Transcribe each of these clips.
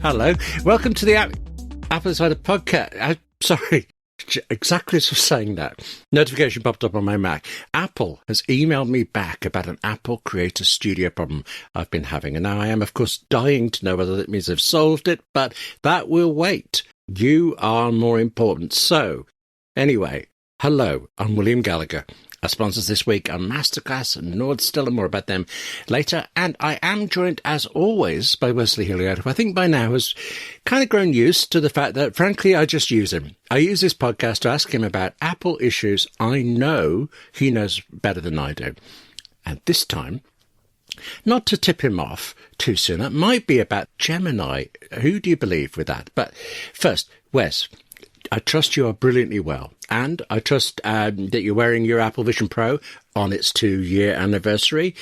Hello. Welcome to the AppleInsider Podcast. Sorry, exactly as I was saying that. Notification popped up on my Mac. Apple has emailed me back about an Apple Creator Studio problem I've been having. And now I am, of course, dying to know whether that means they've solved it, but that will wait. You are more important. So, anyway, hello, I'm William Gallagher. Our sponsors this week are Masterclass and Nordstella, and more about them later. And I am joined, as always, by Wes Hilliard, who I think by now has kind of grown used to the fact that, frankly, I just use him. I use this podcast to ask him about Apple issues I know he knows better than I do. And this time, not to tip him off too soon, that might be about Gemini. Who do you believe with that? But first, Wes, I trust you are brilliantly well, and I trust that you're wearing your Apple Vision Pro on its 2-year anniversary.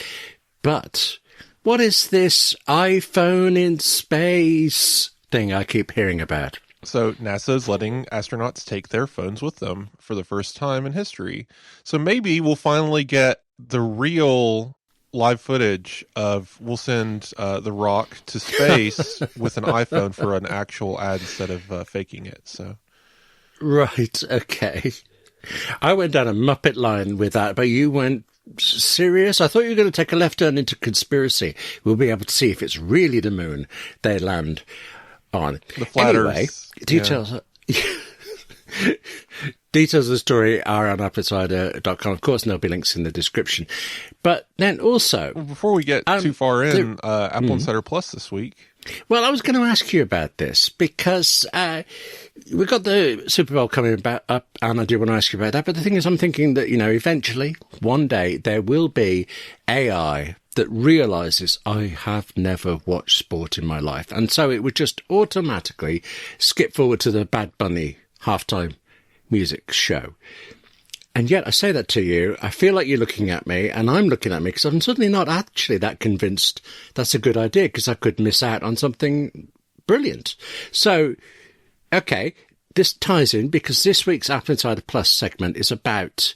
But what is this iPhone in space thing I keep hearing about? So NASA is letting astronauts take their phones with them for the first time in history. So maybe we'll finally get the real live footage of we'll send the rock to space with an iPhone for an actual ad instead of faking it. So. Right, okay. I went down a Muppet line with that, but you went serious? I thought you were going to take a left turn into conspiracy. We'll be able to see if it's really the moon they land on. The flatters. Anyway, details... Yeah. Details of the story are on AppleInsider.com. Of course, there'll be links in the description. But then also... Well, before we get too far in, Apple Insider Plus this week. Well, I was going to ask you about this because we've got the Super Bowl coming up, and I do want to ask you about that. But the thing is, I'm thinking that, eventually, one day, there will be AI that realizes I have never watched sport in my life. And so it would just automatically skip forward to the Bad Bunny halftime music show. And yet I say that to you, I feel like you're looking at me and I'm looking at me because I'm suddenly not actually that convinced that's a good idea because I could miss out on something brilliant. So, okay, this ties in because this week's Apple Insider Plus segment is about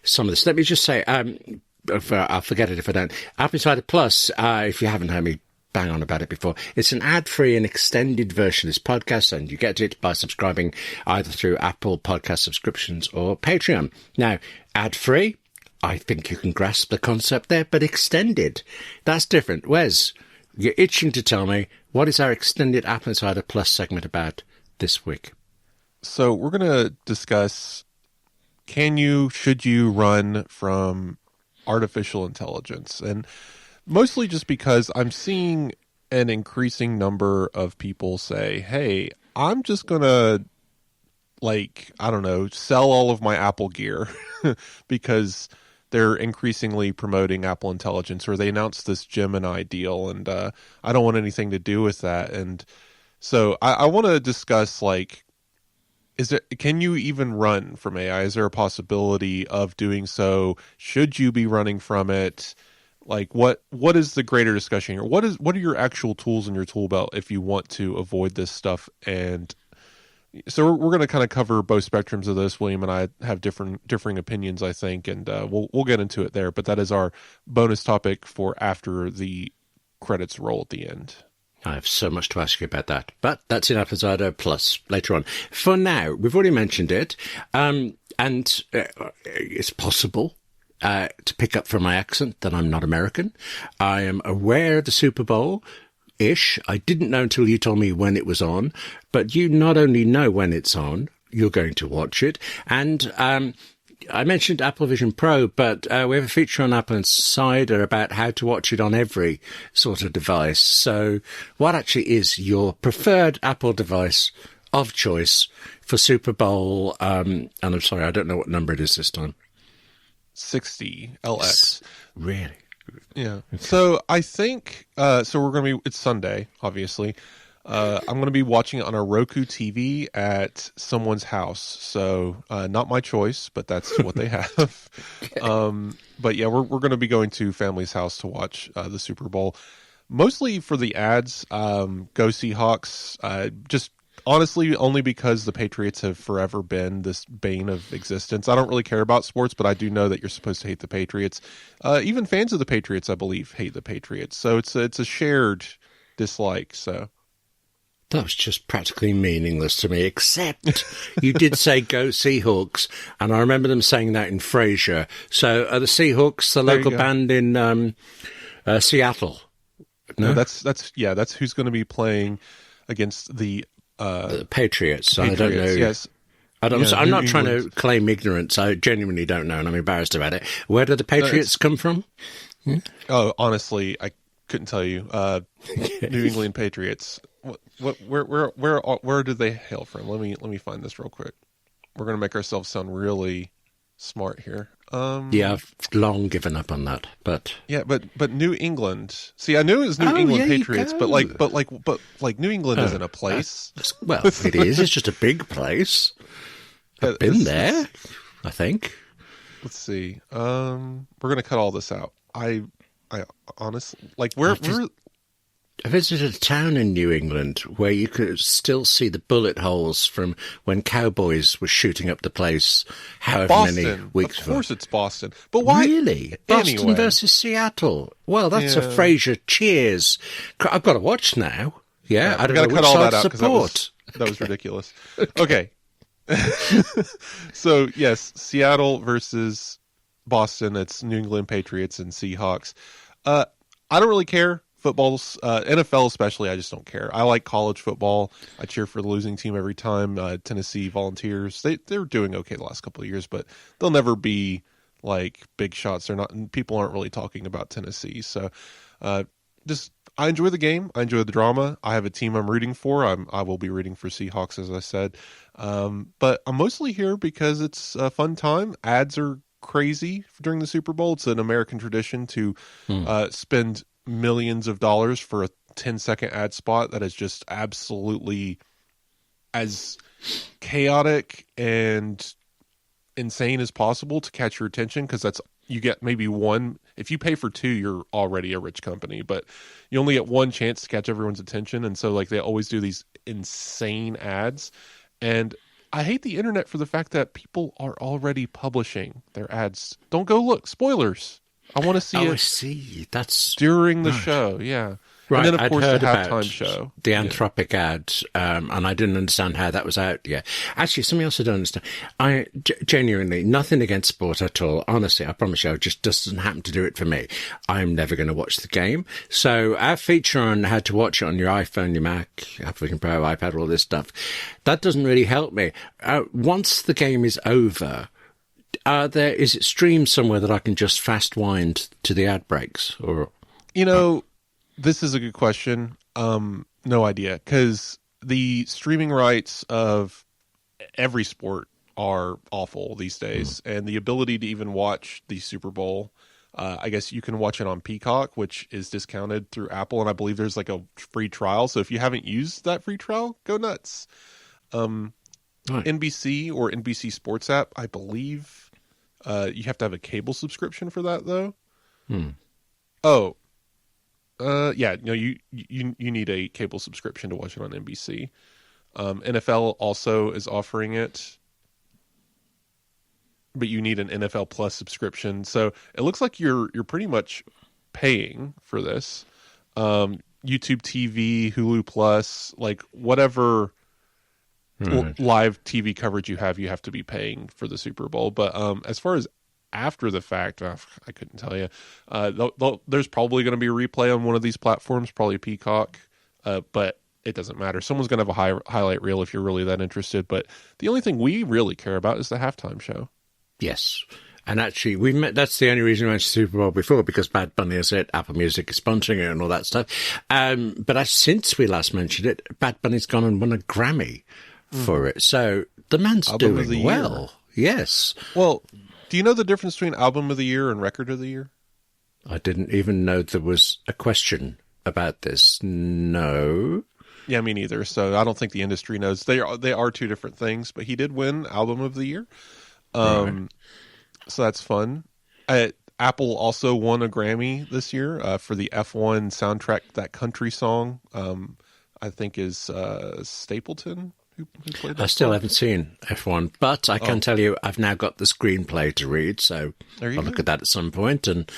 some of this. Let me just say, I'll forget it if I don't. Apple Insider Plus, if you haven't heard me bang on about it before, it's an ad-free and extended version of this podcast, and you get it by subscribing either through Apple Podcast subscriptions or Patreon. Now, ad-free, I think you can grasp the concept there, but extended, that's different. Wes, you're itching to tell me, what is our extended Apple Insider Plus segment about this week? So we're going to discuss, should you run from artificial intelligence? And mostly just because I'm seeing an increasing number of people say, hey, I'm just going to, sell all of my Apple gear because they're increasingly promoting Apple Intelligence, or they announced this Gemini deal, and I don't want anything to do with that. And so I want to discuss, can you even run from AI? Is there a possibility of doing so? Should you be running from it? What is the greater discussion here? What are your actual tools in your tool belt if you want to avoid this stuff? And so we're going to kind of cover both spectrums of this. William and I have differing opinions, I think, and we'll get into it there. But that is our bonus topic for after the credits roll at the end. I have so much to ask you about that, but that's in AppleInsider Plus later on. For now, we've already mentioned it, and it's possible to pick up from my accent that I'm not American. I am aware of the Super Bowl-ish. I didn't know until you told me when it was on, but you not only know when it's on, you're going to watch it. And I mentioned Apple Vision Pro, but we have a feature on Apple Insider about how to watch it on every sort of device. So what actually is your preferred Apple device of choice for Super Bowl? And I'm sorry, I don't know what number it is this time. 60 LX. Really? Yeah. So I think, it's Sunday, obviously. I'm going to be watching it on a Roku TV at someone's house. So not my choice, but that's what they have. But yeah, we're going to be going to family's house to watch the Super Bowl. Mostly for the ads. Go Seahawks. Just honestly, only because the Patriots have forever been this bane of existence. I don't really care about sports, but I do know that you're supposed to hate the Patriots. Even fans of the Patriots, I believe, hate the Patriots. So it's a shared dislike. So That was just practically meaningless to me, except you did say go Seahawks, and I remember them saying that in Frasier. So are the Seahawks the local band in Seattle? No, that's who's going to be playing against the Patriots. I don't know. Yes. I'm not trying to claim ignorance. I genuinely don't know, and I'm embarrassed about it. Where do the Patriots come from? Oh, honestly, I couldn't tell you. New England Patriots. Where do they hail from? Let me find this real quick. We're going to make ourselves sound really smart here. Yeah, I've long given up on that, but New England. See, I knew it was New England Patriots, but New England isn't a place. Well, it is. It's just a big place. I've been there, I think. Let's see. We're going to cut all this out. I honestly where. I visited a town in New England where you could still see the bullet holes from when cowboys were shooting up the place however many weeks ago. Of course it's Boston. But why? Really? Boston anyway. versus Seattle. Well, that's a Frasier cheers. I've got to watch now. Yeah, I don't know which side to support. That was ridiculous. Okay. So, yes, Seattle versus Boston. It's New England Patriots and Seahawks. I don't really care. Football's NFL especially, I just don't care. I like college football. I cheer for the losing team every time. Tennessee Volunteers, they're doing okay the last couple of years, but they'll never be like big shots. They're not. People aren't really talking about Tennessee. So, I enjoy the game. I enjoy the drama. I have a team I'm rooting for. I will be rooting for Seahawks, as I said. But I'm mostly here because it's a fun time. Ads are crazy during the Super Bowl. It's an American tradition to spend millions of dollars for a 10-second ad spot that is just absolutely as chaotic and insane as possible to catch your attention, because you get maybe one. If you pay for two, you're already a rich company, but you only get one chance to catch everyone's attention. And so they always do these insane ads. And I hate the internet for the fact that people are already publishing their ads. Don't go look. Spoilers. I want to see it. I see. That's during the show, yeah. Right. And then, of course, I'd heard the halftime about show. The Anthropic ad, and I didn't understand how that was out yet. Actually, something else I don't understand. I genuinely, nothing against sport at all. Honestly, I promise you, it just doesn't happen to do it for me. I'm never going to watch the game. So our feature on how to watch it on your iPhone, your Mac, Apple Pro, iPad, all this stuff, that doesn't really help me. Once the game is over, is it streamed somewhere that I can just fast wind to the ad breaks? Or this is a good question. No idea, because the streaming rights of every sport are awful these days, and the ability to even watch the Super Bowl, I guess you can watch it on Peacock, which is discounted through Apple, and I believe there's a free trial. So if you haven't used that free trial, go nuts. NBC or NBC Sports app, I believe. You have to have a cable subscription for that, though. You need a cable subscription to watch it on NBC. NFL also is offering it, but you need an NFL Plus subscription. So it looks like you're pretty much paying for this. YouTube TV, Hulu Plus, whatever. Live TV coverage you have to be paying for the Super Bowl. But as far as after the fact, I couldn't tell you. There's probably going to be a replay on one of these platforms, probably Peacock, but it doesn't matter. Someone's going to have a highlight reel if you're really that interested. But the only thing we really care about is the halftime show. Yes. And actually, that's the only reason we went to Super Bowl before, because Bad Bunny has it, Apple Music is sponsoring it and all that stuff. But since we last mentioned it, Bad Bunny's gone and won a Grammy for it. So the man's doing well. Yes. Well, do you know the difference between Album of the Year and Record of the Year? I didn't even know there was a question about this. No. Yeah, me neither. So I don't think the industry knows. They are two different things, but he did win Album of the Year. Right. So that's fun. Apple also won a Grammy this year for the F1 soundtrack. That country song, I think, is Stapleton. Who played that I still haven't seen F1, but I can tell you I've now got the screenplay to read, so I'll look at that at some point, and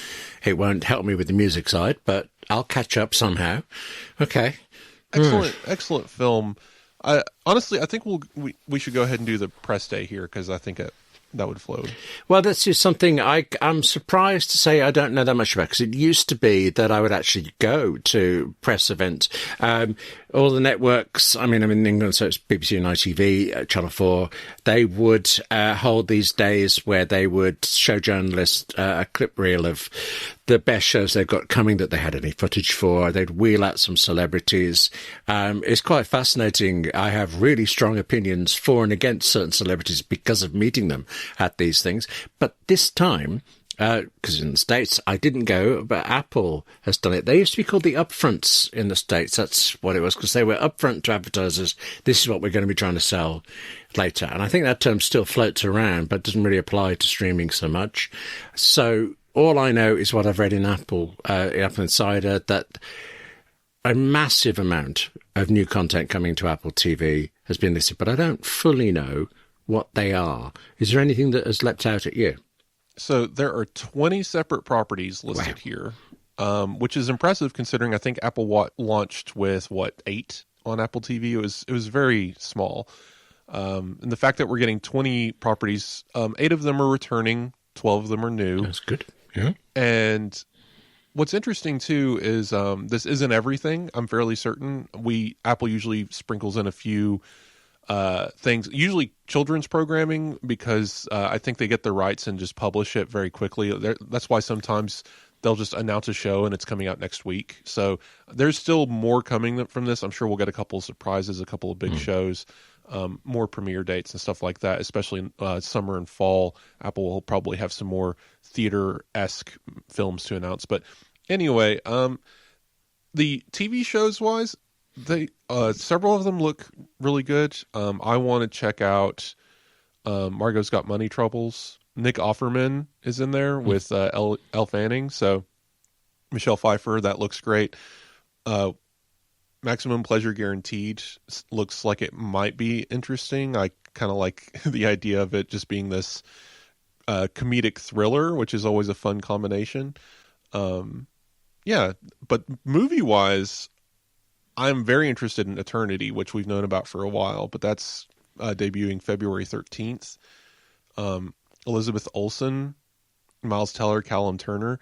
it won't help me with the music side, but I'll catch up somehow. Okay. excellent film. Honestly, I think we should go ahead and do the press day here because I think that would float. Well, that's just something I'm surprised to say I don't know that much about, because it used to be that I would actually go to press events. All the networks, I'm in England, so it's BBC and ITV, Channel 4, they would hold these days where they would show journalists a clip reel of the best shows they've got coming that they had any footage for. They'd wheel out some celebrities. It's quite fascinating. I have really strong opinions for and against certain celebrities because of meeting them at these things. But this time, because in the States I didn't go, but Apple has done it. They used to be called the upfronts in the States. That's what it was, because they were upfront to advertisers. This is what we're going to be trying to sell later. And I think that term still floats around, but doesn't really apply to streaming so much. So all I know is what I've read in AppleInsider, that a massive amount of new content coming to Apple TV has been listed, but I don't fully know what they are. Is there anything that has leapt out at you? So there are 20 separate properties listed here, which is impressive considering I think Apple launched with, 8 on Apple TV? It was very small. And the fact that we're getting 20 properties, 8 of them are returning, 12 of them are new. That's good. Yeah. And what's interesting too is this isn't everything. I'm fairly certain. Apple usually sprinkles in a few things, usually children's programming, because I think they get the rights and just publish it very quickly. That's why sometimes they'll just announce a show and it's coming out next week. So there's still more coming from this. I'm sure we'll get a couple of surprises, a couple of big shows, more premiere dates and stuff like that, especially in summer and fall. Apple will probably have some more theater-esque films to announce. But anyway, the TV shows wise, several of them look really good. I want to check out Margot's Got Money Troubles. Nick Offerman is in there with Elle Fanning. So Michelle Pfeiffer, that looks great. Maximum Pleasure Guaranteed looks like it might be interesting. I kind of like the idea of it just being this comedic thriller, which is always a fun combination. Yeah, but movie-wise, I'm very interested in Eternity, which we've known about for a while, but that's debuting February 13th. Elizabeth Olsen, Miles Teller, Callum Turner,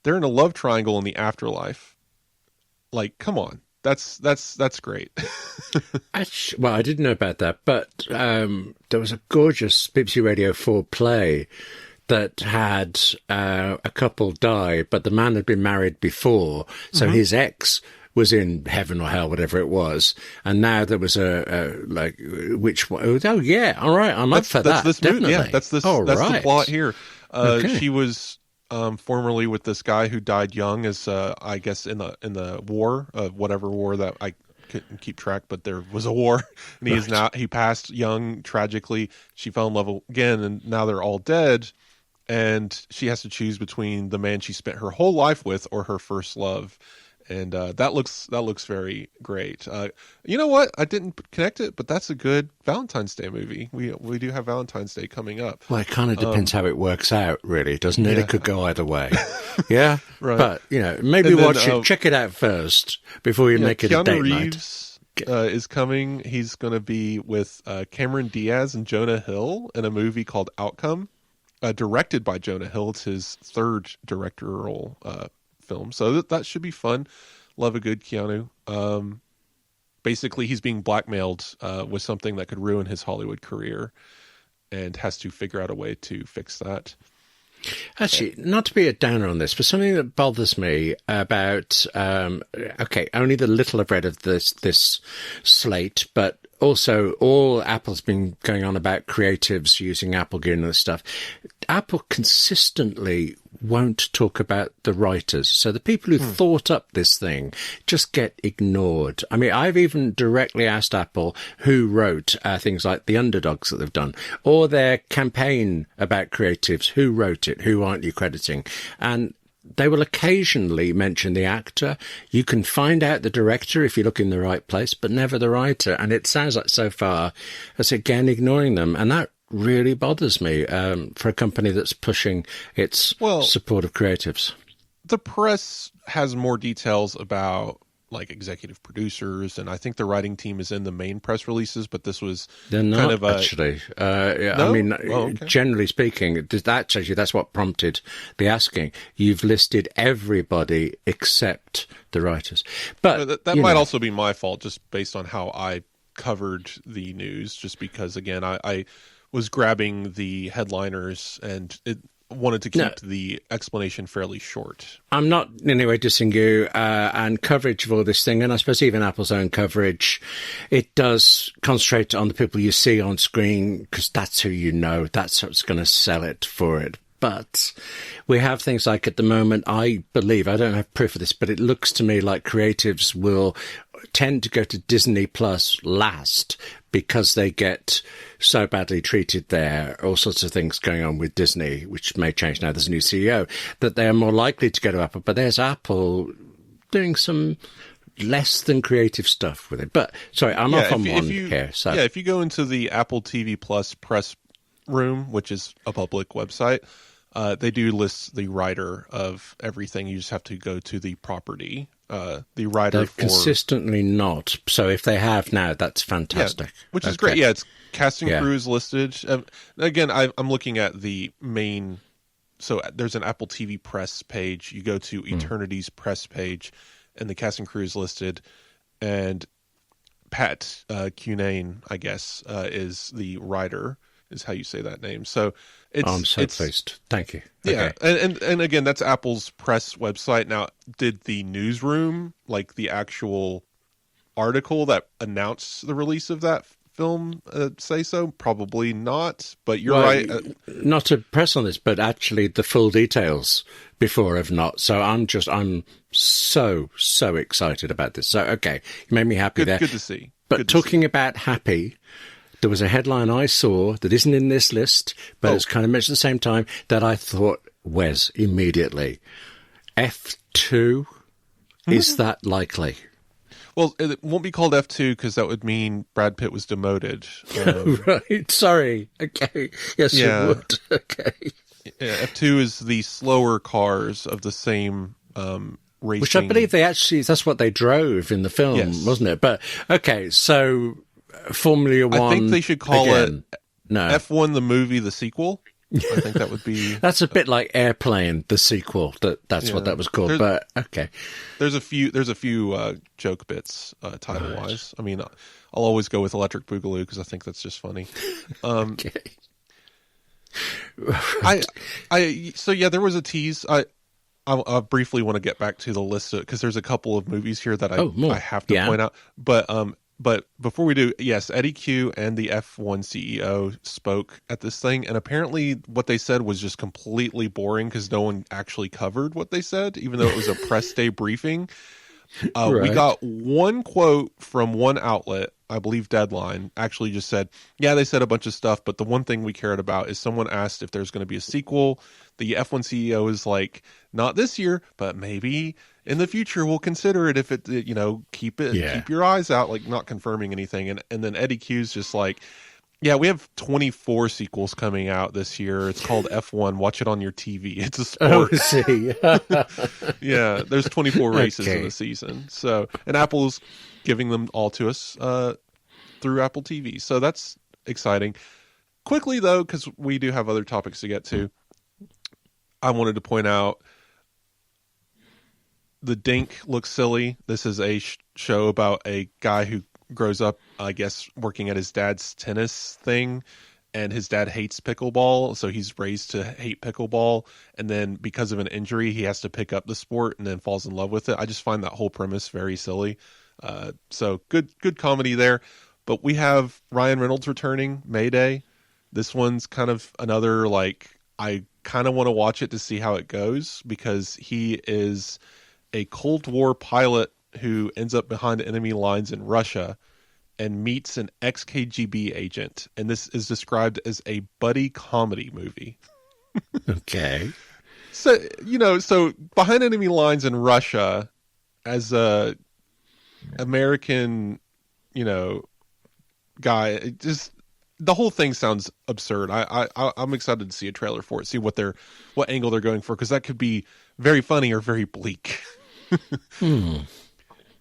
they're in a love triangle in the afterlife. Like, come on. That's great. Well, I didn't know about that, but there was a gorgeous BBC Radio 4 play that had a couple die, but the man had been married before, so his ex was in heaven or hell, whatever it was, and now there was which one? Oh yeah, all right, I'm up for that. Definitely. Yeah, that's the plot here. Okay. She was formerly with this guy who died young, as I guess in the war, whatever war that I couldn't keep track, but there was a war, and he passed young tragically. She fell in love again, and now they're all dead, and she has to choose between the man she spent her whole life with or her first love. And that looks very great. You know what? I didn't connect it, but that's a good Valentine's Day movie. We do have Valentine's Day coming up. Well, it kind of depends how it works out, really, doesn't it? Yeah. It could go either way. Yeah, right. But maybe watch it, check it out first before you make it a date Reeves night. Is coming. He's going to be with Cameron Diaz and Jonah Hill in a movie called Outcome, directed by Jonah Hill. It's his third directorial film, so that should be fun. Love a good Keanu. Basically, he's being blackmailed with something that could ruin his Hollywood career, and has to figure out a way to fix that. Actually, not to be a downer on this, but something that bothers me about only the little I've read of this slate, but also all Apple's been going on about creatives using Apple Gear and this stuff. Apple consistently won't talk about the writers. So the people who thought up this thing just get ignored. I mean, I've even directly asked Apple who wrote things like the Underdogs that they've done, or their campaign about creatives, who wrote it, who aren't you crediting? And they will occasionally mention the actor. You can find out the director if you look in the right place, but never the writer. And it sounds like so far as again ignoring them. And that really bothers me for a company that's pushing its support of creatives. The press has more details about like executive producers, and I think the writing team is in the main press releases, but this was They're not, kind of actually. Yeah, No? I mean, Okay. generally speaking, that's what prompted the asking. You've listed everybody except the writers. But that might also be my fault, just based on how I covered the news, just because, again, I was grabbing the headliners and wanted to keep the explanation fairly short. I'm not in any way dissing you, and coverage of all this thing, and I suppose even Apple's own coverage, it does concentrate on the people you see on screen, because that's who you know, that's what's going to sell it for it. But we have things like, at the moment, I believe, I don't have proof of this, but it looks to me like creatives will tend to go to Disney Plus last, because they get so badly treated there, all sorts of things going on with Disney, which may change now there's a new CEO, that they are more likely to go to Apple. But there's Apple doing some less than creative stuff with it. But, sorry, I'm off on one here. So. Yeah, if you go into the Apple TV Plus press room, which is a public website, they do list the writer of everything. You just have to go to the property. The writer They've consistently not. So if they have now, that's fantastic. Yeah, which is great. Yeah, it's casting crew is listed. Again, I'm looking at the main. So there's an Apple TV press page. You go to Eternity's press page, and the casting crew is listed. And Pat Cunane, I guess, is the writer, is how you say that name. So I'm so pleased. Thank you. Yeah, okay. and again, that's Apple's press website. Now, did the newsroom, like the actual article that announced the release of that film, say so? Probably not, but you're right. Not to press on this, but actually the full details before have not. So I'm so excited about this. So, okay, you made me happy there. Good to see. But talking about happy, there was a headline I saw that isn't in this list, but it's kind of mentioned at the same time, that I thought, Wes, immediately. F2, is that likely? Well, it won't be called F2 because that would mean Brad Pitt was demoted. Right, sorry. Okay, yes, it would. Okay. Yeah, F2 is the slower cars of the same racing. Which I believe that's what they drove in the film, wasn't it? But, okay, so Formula One. I think they should call it no. F1 the movie, the sequel. I think that would be. That's a bit like Airplane, the sequel. That's what that was called. But okay, there's a few joke bits title wise. I mean, I'll always go with Electric Boogaloo because I think that's just funny. Okay. So there was a tease. I briefly want to get back to the list because there's a couple of movies here that I have to point out. But before we do, yes, Eddie Q and the F1 CEO spoke at this thing, and apparently what they said was just completely boring because no one actually covered what they said, even though it was a press day briefing. Right. We got one quote from one outlet, I believe Deadline, actually just said, yeah, they said a bunch of stuff, but the one thing we cared about is someone asked if there's going to be a sequel. The F1 CEO is like, not this year, but maybe in the future we'll consider it if it keep your eyes out, like not confirming anything. And then Eddie Q's just like, yeah, we have 24 sequels coming out this year. It's called F1. Watch it on your TV. It's a sport. Oh, see. Yeah, there's 24 races in the season. So, and Apple's giving them all to us through Apple TV. So that's exciting. Quickly, though, because we do have other topics to get to, I wanted to point out the Dink looks silly. This is a show about a guy who grows up, I guess, working at his dad's tennis thing, and his dad hates pickleball, so he's raised to hate pickleball, and then because of an injury, he has to pick up the sport and then falls in love with it. I just find that whole premise very silly. So good comedy there. But we have Ryan Reynolds returning, Mayday. This one's kind of another, I kind of want to watch it to see how it goes, because he is a Cold War pilot who ends up behind enemy lines in Russia and meets an ex-KGB agent. And this is described as a buddy comedy movie. Okay. So behind enemy lines in Russia, as a American, guy, just the whole thing sounds absurd. I'm excited to see a trailer for it, see what angle they're going for, because that could be very funny or very bleak.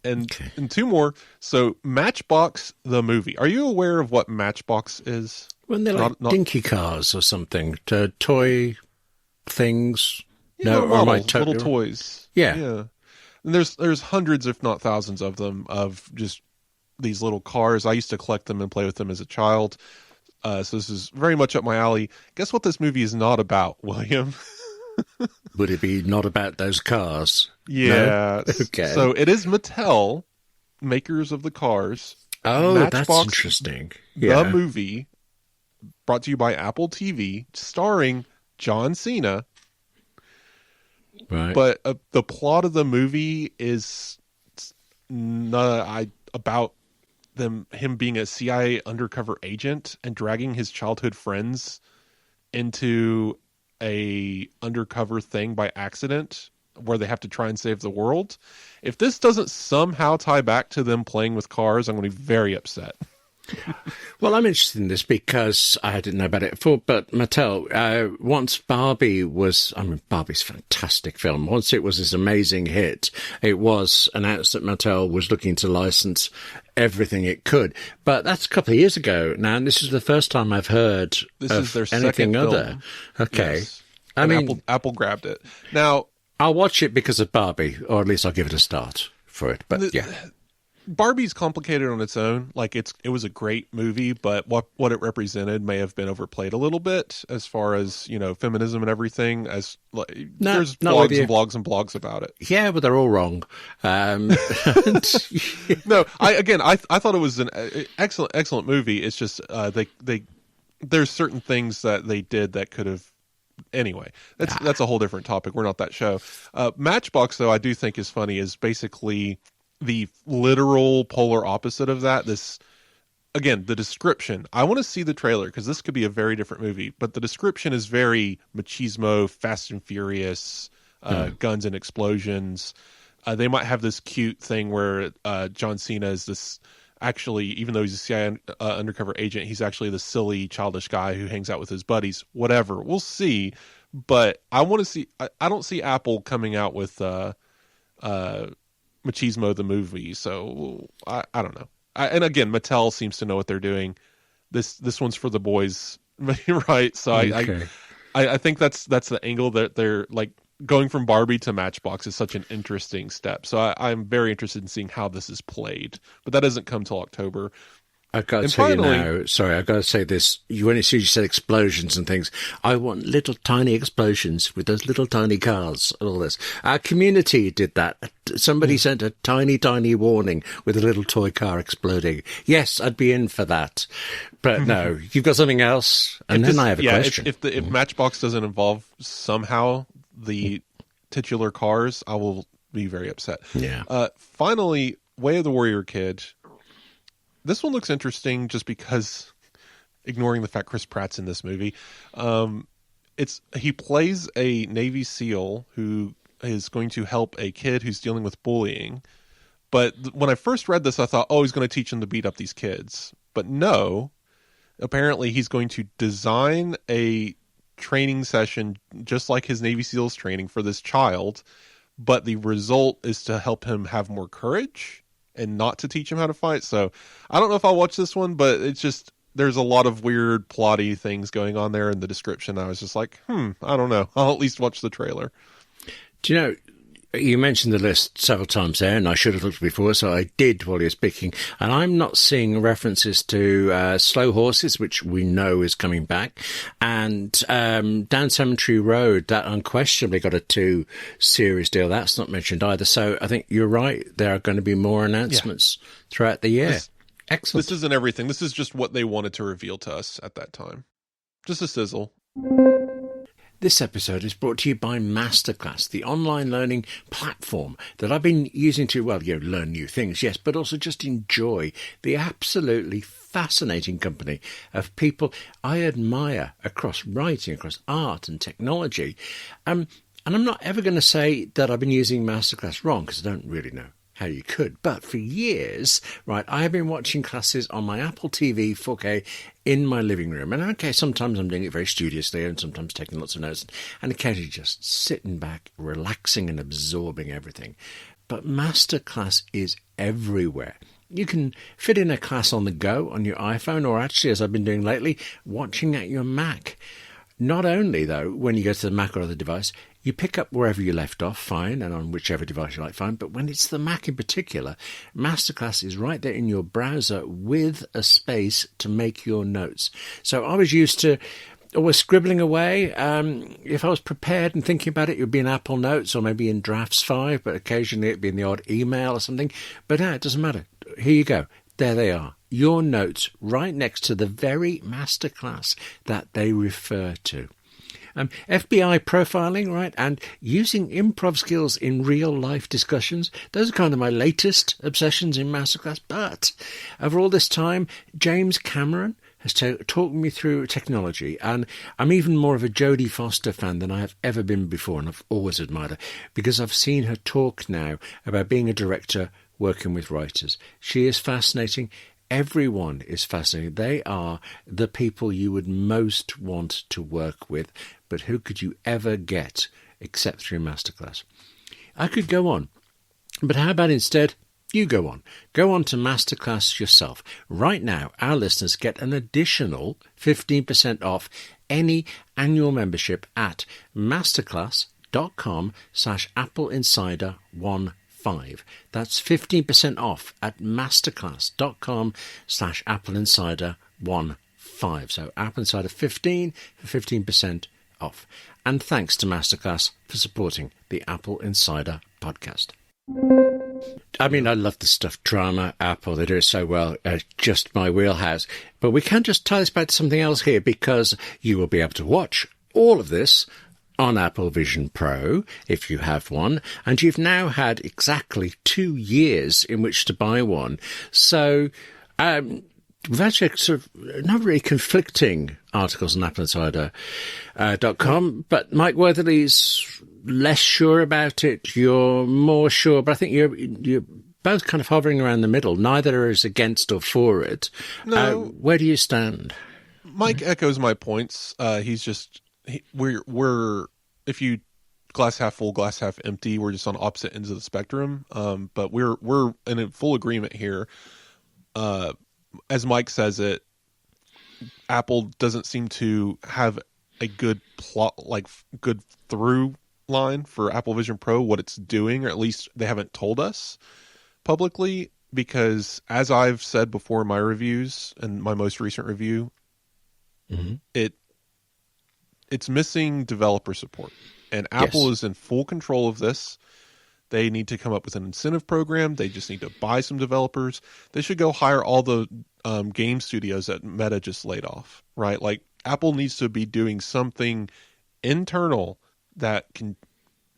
And two more. So Matchbox, the movie. Are you aware of what Matchbox is? When they're like dinky cars or something, toy things. No, models, little toys. Yeah. And there's hundreds, if not thousands, of them, of just these little cars. I used to collect them and play with them as a child. So this is very much up my alley. Guess what this movie is not about, William? Would it be not about those cars? Yeah. No? Okay. So it is Mattel, makers of the cars. Oh, Matchbox, that's interesting. Yeah. The movie, brought to you by Apple TV, starring John Cena. Right. But the plot of the movie is about him being a CIA undercover agent and dragging his childhood friends into a undercover thing by accident where they have to try and save the world. If this doesn't somehow tie back to them playing with cars, I'm going to be very upset. Well, I'm interested in this because I didn't know about it before, but Mattel, once Barbie's a fantastic film. Once it was this amazing hit, it was announced that Mattel was looking to license everything it could. But that's a couple of years ago now, and this is the first time I've heard this of is their anything second other. film. Okay. Yes. I mean, Apple grabbed it. Now, I'll watch it because of Barbie, or at least I'll give it a start for it. But yeah. Barbie's complicated on its own. Like it was a great movie, but what it represented may have been overplayed a little bit as far as, feminism and everything. There's blogs and blogs and blogs about it. Yeah, but they're all wrong. No, I thought it was an excellent movie. It's just there's certain things that they did that could have. Anyway, that's a whole different topic. We're not that show. Matchbox, though, I do think is funny. Is basically the literal polar opposite of that. The description. I want to see the trailer because this could be a very different movie. But the description is very machismo, Fast and Furious, guns and explosions. They might have this cute thing where John Cena is this. Actually, even though he's a CIA undercover agent, he's actually the silly, childish guy who hangs out with his buddies. Whatever, we'll see. But I want to see. I don't see Apple coming out with Machismo the movie. So I don't know. And again, Mattel seems to know what they're doing. This one's for the boys, right? So I think that's the angle that they're like. Going from Barbie to Matchbox is such an interesting step. So I'm very interested in seeing how this is played. But that doesn't come till October. I've got to tell you now, sorry, I've got to say this. When you said explosions and things, I want little tiny explosions with those little tiny cars and all this. Our Community did that. Somebody sent a tiny, tiny warning with a little toy car exploding. Yes, I'd be in for that. But no, you've got something else. And then I have a question. If Matchbox doesn't involve somehow the titular cars, I will be very upset. Yeah. Finally, Way of the Warrior Kid. This one looks interesting just because, ignoring the fact Chris Pratt's in this movie, he plays a Navy SEAL who is going to help a kid who's dealing with bullying. But when I first read this, I thought, he's going to teach him to beat up these kids. But no, apparently he's going to design a training session just like his Navy SEALs training for this child, but the result is to help him have more courage and not to teach him how to fight. So I don't know if I'll watch this one, but it's just there's a lot of weird plotty things going on there in the description. I was just like, I don't know. I'll at least watch the trailer. Do you know, you mentioned the list several times there, and I should have looked before, so I did while you were speaking. And I'm not seeing references to Slow Horses, which we know is coming back, and Down Cemetery Road, that unquestionably got a 2-series deal. That's not mentioned either. So I think you're right. There are going to be more announcements throughout the year. Excellent. This isn't everything. This is just what they wanted to reveal to us at that time. Just a sizzle. This episode is brought to you by Masterclass, the online learning platform that I've been using to, learn new things, yes, but also just enjoy the absolutely fascinating company of people I admire across writing, across art and technology. And I'm not ever going to say that I've been using Masterclass wrong, because I don't really know how you could. But for years, right, I have been watching classes on my Apple TV 4K in my living room. And okay, sometimes I'm doing it very studiously and sometimes taking lots of notes and occasionally just sitting back, relaxing and absorbing everything. but masterclass is everywhere. You can fit in a class on the go on your iPhone, or actually, as I've been doing lately, watching at your Mac. Not only, though, when you go to the Mac or other device, you pick up wherever you left off, fine, and on whichever device you like, fine. But when it's the Mac in particular, Masterclass is right there in your browser with a space to make your notes. So I was used to always scribbling away. If I was prepared and thinking about it, it would be in Apple Notes or maybe in Drafts 5, but occasionally it'd be in the odd email or something. But it doesn't matter. Here you go. There they are. Your notes right next to the very masterclass that they refer to. FBI profiling, right, and using improv skills in real-life discussions. Those are kind of my latest obsessions in Masterclass. But over all this time, James Cameron has talked me through technology, and I'm even more of a Jodie Foster fan than I have ever been before, and I've always admired her, because I've seen her talk now about being a director working with writers. She is fascinating. Everyone is fascinating. They are the people you would most want to work with, but who could you ever get except through Masterclass? I could go on, but how about instead you go on? Go on to Masterclass yourself. Right now, our listeners get an additional 15% off any annual membership at masterclass.com/AppleInsider15. That's 15% off at masterclass.com/AppleInsider15. So Apple Insider 15 for 15% off. And thanks to Masterclass for supporting the Apple Insider podcast. I mean, I love the stuff. Drama, Apple, they do it so well. Just my wheelhouse. But we can't just tie this back to something else here, because you will be able to watch all of this on Apple Vision Pro, if you have one, and you've now had exactly 2 years in which to buy one. So we've actually sort of not really conflicting articles on AppleInsider.com, but Mike Wortherly's less sure about it. You're more sure, but I think you're both kind of hovering around the middle. Neither is against or for it. No. Where do you stand? Mike echoes my points. He's just... We're if you glass half full, glass half empty, we're just on opposite ends of the spectrum. But we're in full agreement here. As Mike says it, Apple doesn't seem to have a good plot, like good through line for Apple Vision Pro, what it's doing, or at least they haven't told us publicly. Because as I've said before in my reviews and my most recent review, it's missing developer support, and Apple is in full control of this. They need to come up with an incentive program. They just need to buy some developers. They should go hire all the game studios that Meta just laid off, right? Like, Apple needs to be doing something internal that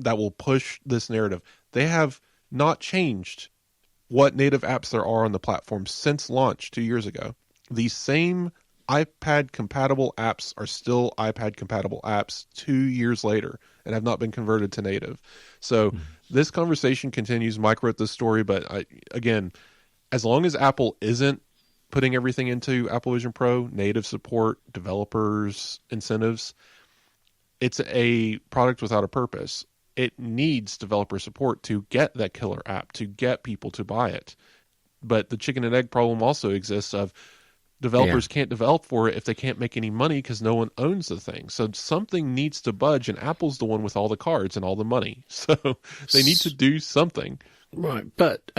will push this narrative. They have not changed what native apps there are on the platform since launch 2 years ago. These same iPad-compatible apps are still iPad-compatible apps 2 years later and have not been converted to native. So this conversation continues. Mike wrote this story, but again, as long as Apple isn't putting everything into Apple Vision Pro, native support, developers, incentives, it's a product without a purpose. It needs developer support to get that killer app, to get people to buy it. But the chicken and egg problem also exists of developers can't develop for it if they can't make any money because no one owns the thing. So something needs to budge, and Apple's the one with all the cards and all the money. So they need to do something. Right, but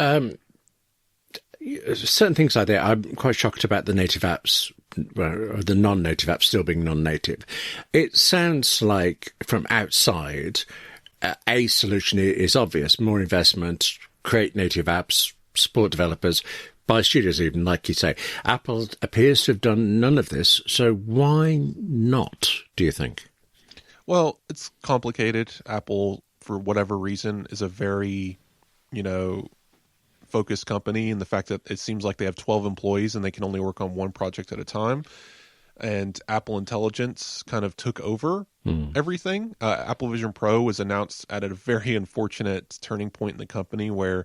certain things like that, I'm quite shocked about the native apps, or the non-native apps still being non-native. It sounds like from outside, a solution is obvious: more investment, create native apps, support developers, by studios even, like you say. Apple appears to have done none of this, so why not, do you think? Well, it's complicated. Apple, for whatever reason, is a very, focused company, and the fact that it seems like they have 12 employees and they can only work on one project at a time. And Apple Intelligence kind of took over everything. Apple Vision Pro was announced at a very unfortunate turning point in the company where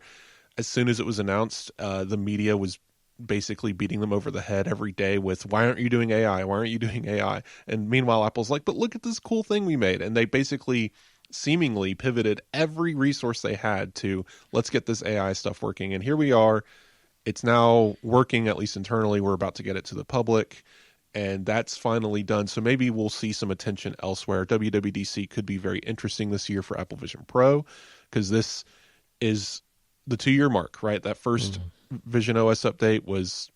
as soon as it was announced, the media was basically beating them over the head every day with, why aren't you doing AI? Why aren't you doing AI? And meanwhile, Apple's like, but look at this cool thing we made. And they basically seemingly pivoted every resource they had to let's get this AI stuff working. And here we are. It's now working, at least internally. We're about to get it to the public, and that's finally done. So maybe we'll see some attention elsewhere. WWDC could be very interesting this year for Apple Vision Pro, because this is the 2-year mark, right? That first Vision OS update was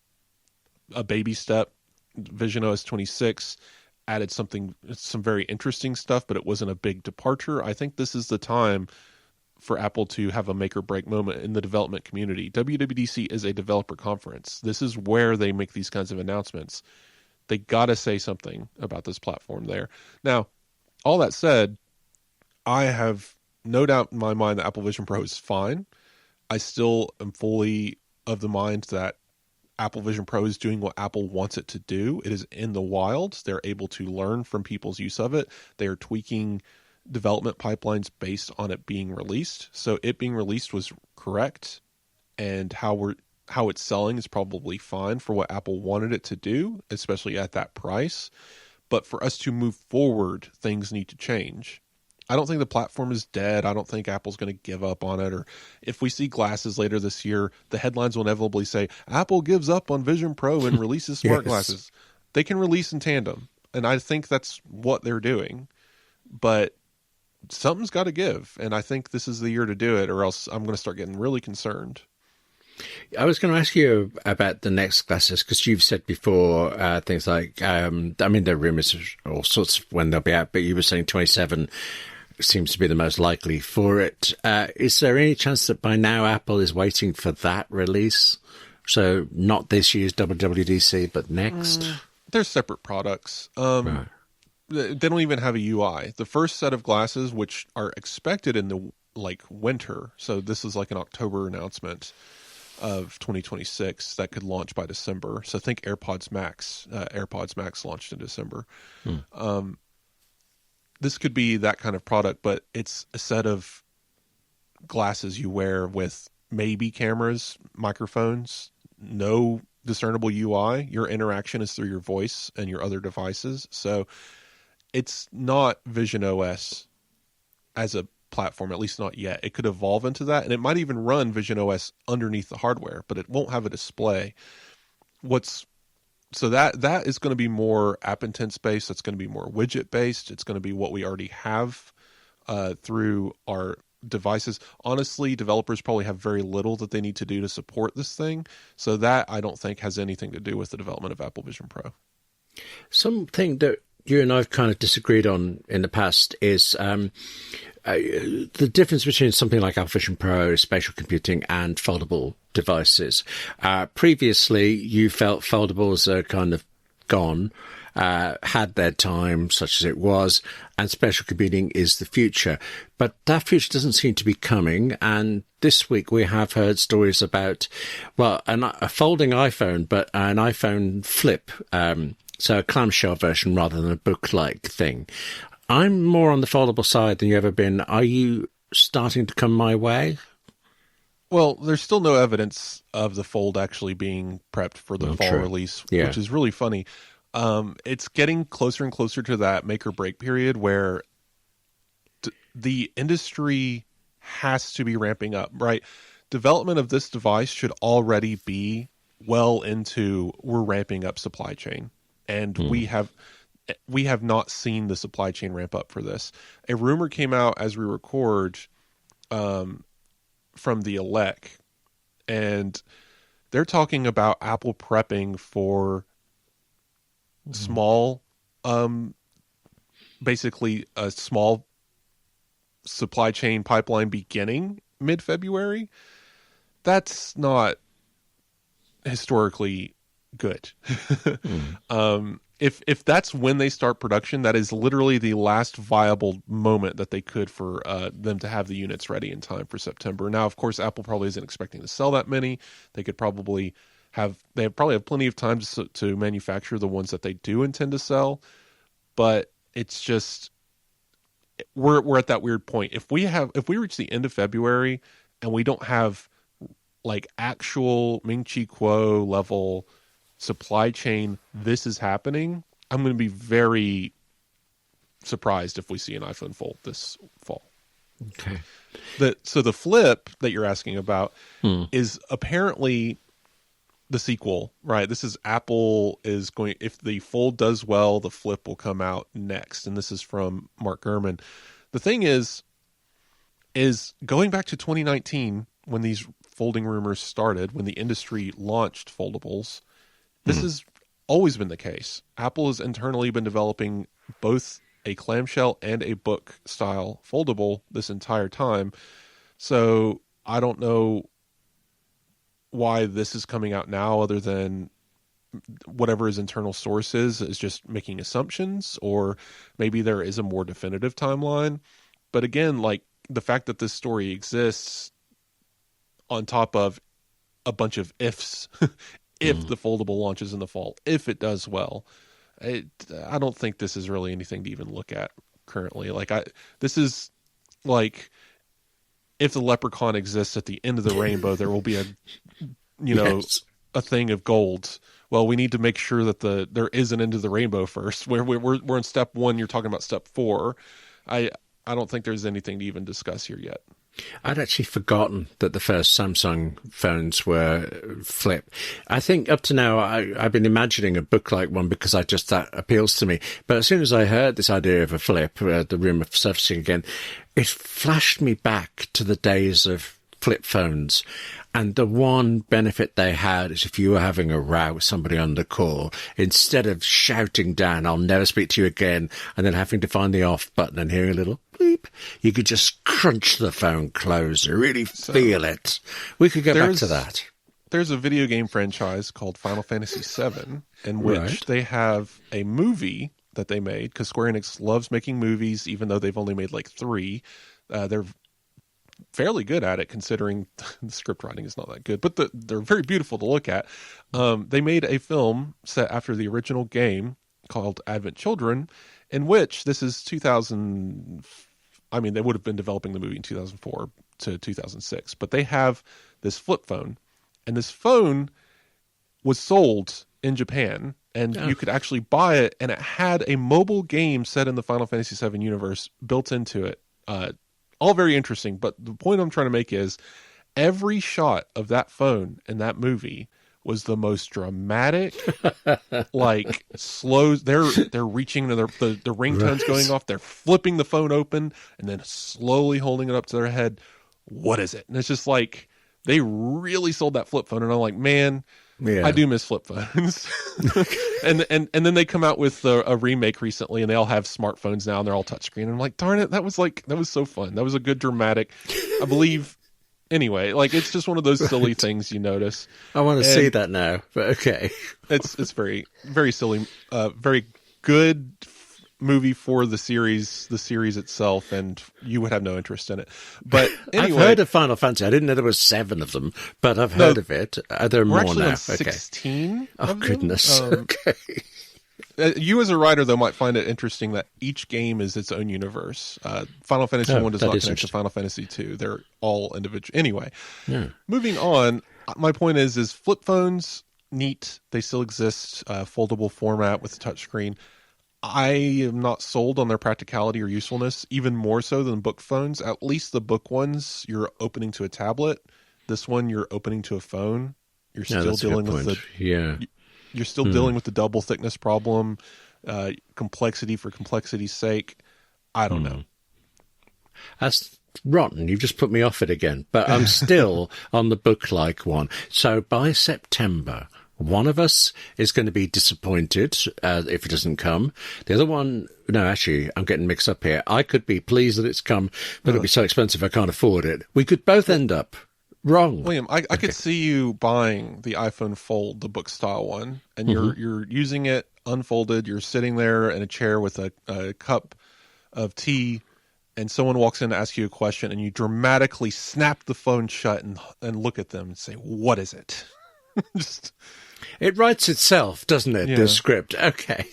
a baby step. Vision OS 26 added some very interesting stuff, but it wasn't a big departure. I think this is the time for Apple to have a make or break moment in the development community. WWDC is a developer conference. This is where they make these kinds of announcements. They got to say something about this platform there. Now, all that said, I have no doubt in my mind that Apple Vision Pro is fine. I still am fully of the mind that Apple Vision Pro is doing what Apple wants it to do. It is in the wild. They're able to learn from people's use of it. They are tweaking development pipelines based on it being released. So it being released was correct, and how it's selling is probably fine for what Apple wanted it to do, especially at that price. But for us to move forward, things need to change. I don't think the platform is dead. I don't think Apple's going to give up on it. Or if we see glasses later this year, the headlines will inevitably say, Apple gives up on Vision Pro and releases smart glasses. They can release in tandem. And I think that's what they're doing. But something's got to give. And I think this is the year to do it, or else I'm going to start getting really concerned. I was going to ask you about the next glasses, because you've said before things like, I mean, there are rumors of all sorts of when they'll be out, but you were saying 27 seems to be the most likely for it. Is there any chance that by now Apple is waiting for that release? So not this year's WWDC, but next? They're separate products. Right. They don't even have a UI. The first set of glasses, which are expected in the winter, so this is like an October announcement of 2026 that could launch by December. So think AirPods Max. AirPods Max launched in December. This could be that kind of product, but it's a set of glasses you wear with maybe cameras, microphones, no discernible UI. Your interaction is through your voice and your other devices. So it's not Vision OS as a platform, at least not yet. It could evolve into that, and it might even run Vision OS underneath the hardware, but it won't have a display. So that is going to be more app intense based. That's going to be more widget based. It's going to be what we already have through our devices. Honestly, developers probably have very little that they need to do to support this thing. So that I don't think has anything to do with the development of Apple Vision Pro. Something that you and I've kind of disagreed on in the past is the difference between something like Apple Vision Pro, spatial computing, and foldable devices. Previously, you felt foldables are kind of gone, had their time, such as it was, and spatial computing is the future. But that future doesn't seem to be coming, and this week we have heard stories about, well, a folding iPhone, but an iPhone flip, so a clamshell version rather than a book-like thing. I'm more on the foldable side than you've ever been. Are you starting to come my way? Well, there's still no evidence of the Fold actually being prepped for the fall release, which is really funny. It's getting closer and closer to that make or break period where the industry has to be ramping up, right? Development of this device should already be well into we're ramping up supply chain. And we have not seen the supply chain ramp up for this. A rumor came out as we record from the Elec, and they're talking about Apple prepping for small, basically a small supply chain pipeline beginning mid-February. That's not historically good. If that's when they start production, that is literally the last viable moment that they could for them to have the units ready in time for September. Now, of course, Apple probably isn't expecting to sell that many. They probably have plenty of time to manufacture the ones that they do intend to sell. But it's just we're at that weird point. If we reach the end of February and we don't have like actual Ming Chi Kuo level supply chain, this is happening, I'm going to be very surprised if we see an iPhone Fold this fall. Okay. So the Flip that you're asking about is apparently the sequel, right? This is Apple is going, if the Fold does well, the Flip will come out next. And this is from Mark Gurman. The thing is going back to 2019, when these folding rumors started, when the industry launched foldables, this has always been the case. Apple has internally been developing both a clamshell and a book style foldable this entire time. So I don't know why this is coming out now, other than whatever his internal source is just making assumptions, or maybe there is a more definitive timeline. But again, like, the fact that this story exists on top of a bunch of ifs, if the foldable launches in the fall, if it does well, I don't think this is really anything to even look at currently. This is like, if the leprechaun exists at the end of the rainbow, there will be a thing of gold. Well, we need to make sure that there is an end of the rainbow first. We're in step 1. You're talking about step 4. I don't think there's anything to even discuss here yet. I'd actually forgotten that the first Samsung phones were Flip. I think up to now I've been imagining a book-like one because that appeals to me. But as soon as I heard this idea of a Flip, the rumor surfacing again, it flashed me back to the days of flip phones. And the one benefit they had is if you were having a row with somebody on the call, instead of shouting down, "I'll never speak to you again," and then having to find the off button and hearing a little bleep, you could just crunch the phone closer, really feel it. We could go back to that. There's a video game franchise called Final Fantasy VII, in which they have a movie that they made, because Square Enix loves making movies, even though they've only made like 3. They're fairly good at it, considering the script writing is not that good, but they're very beautiful to look at. They made a film set after the original game called Advent Children, in which this is 2000. I mean, they would have been developing the movie in 2004 to 2006, but they have this flip phone, and this phone was sold in Japan, and you could actually buy it, and it had a mobile game set in the Final Fantasy VII universe built into it. All very interesting, but the point I'm trying to make is every shot of that phone in that movie was the most dramatic, like slow. They're reaching to the ringtone's going off. They're flipping the phone open and then slowly holding it up to their head. What is it? And it's just like, they really sold that flip phone, and I'm like, man, I do miss flip phones. and then they come out with a remake recently, and they all have smartphones now, and they're all touchscreen. And I'm like, darn it, that was so fun. That was a good dramatic, I believe. Anyway, like, it's just one of those silly things you notice. I want to see that now, but okay. It's very, very silly, very good movie for the series itself, and you would have no interest in it. But anyway, I've heard of Final Fantasy. I didn't know there was 7 of them, but I've heard of it. Are there more actually now? On 16. Oh goodness. Okay. You as a writer, though, might find it interesting that each game is its own universe. Final Fantasy 1 does not connect to Final Fantasy 2. They're all individual. Anyway, moving on. My point is flip phones, neat. They still exist. Foldable format with a touchscreen. I am not sold on their practicality or usefulness, even more so than book phones. At least the book ones, you're opening to a tablet. This one, you're opening to a phone. You're still dealing with You're still dealing with the double thickness problem, complexity for complexity's sake. I don't know. That's rotten. You've just put me off it again. But I'm still on the book-like one. So by September, one of us is going to be disappointed if it doesn't come. The other one, no, actually, I'm getting mixed up here. I could be pleased that it's come, but it'll be so expensive I can't afford it. We could both end up wrong. William, I could see you buying the iPhone Fold, the book style one, and you're using it unfolded. You're sitting there in a chair with a cup of tea, and someone walks in to ask you a question, and you dramatically snap the phone shut and look at them and say, "What is it?" It writes itself, doesn't it? Yeah. The script. Okay.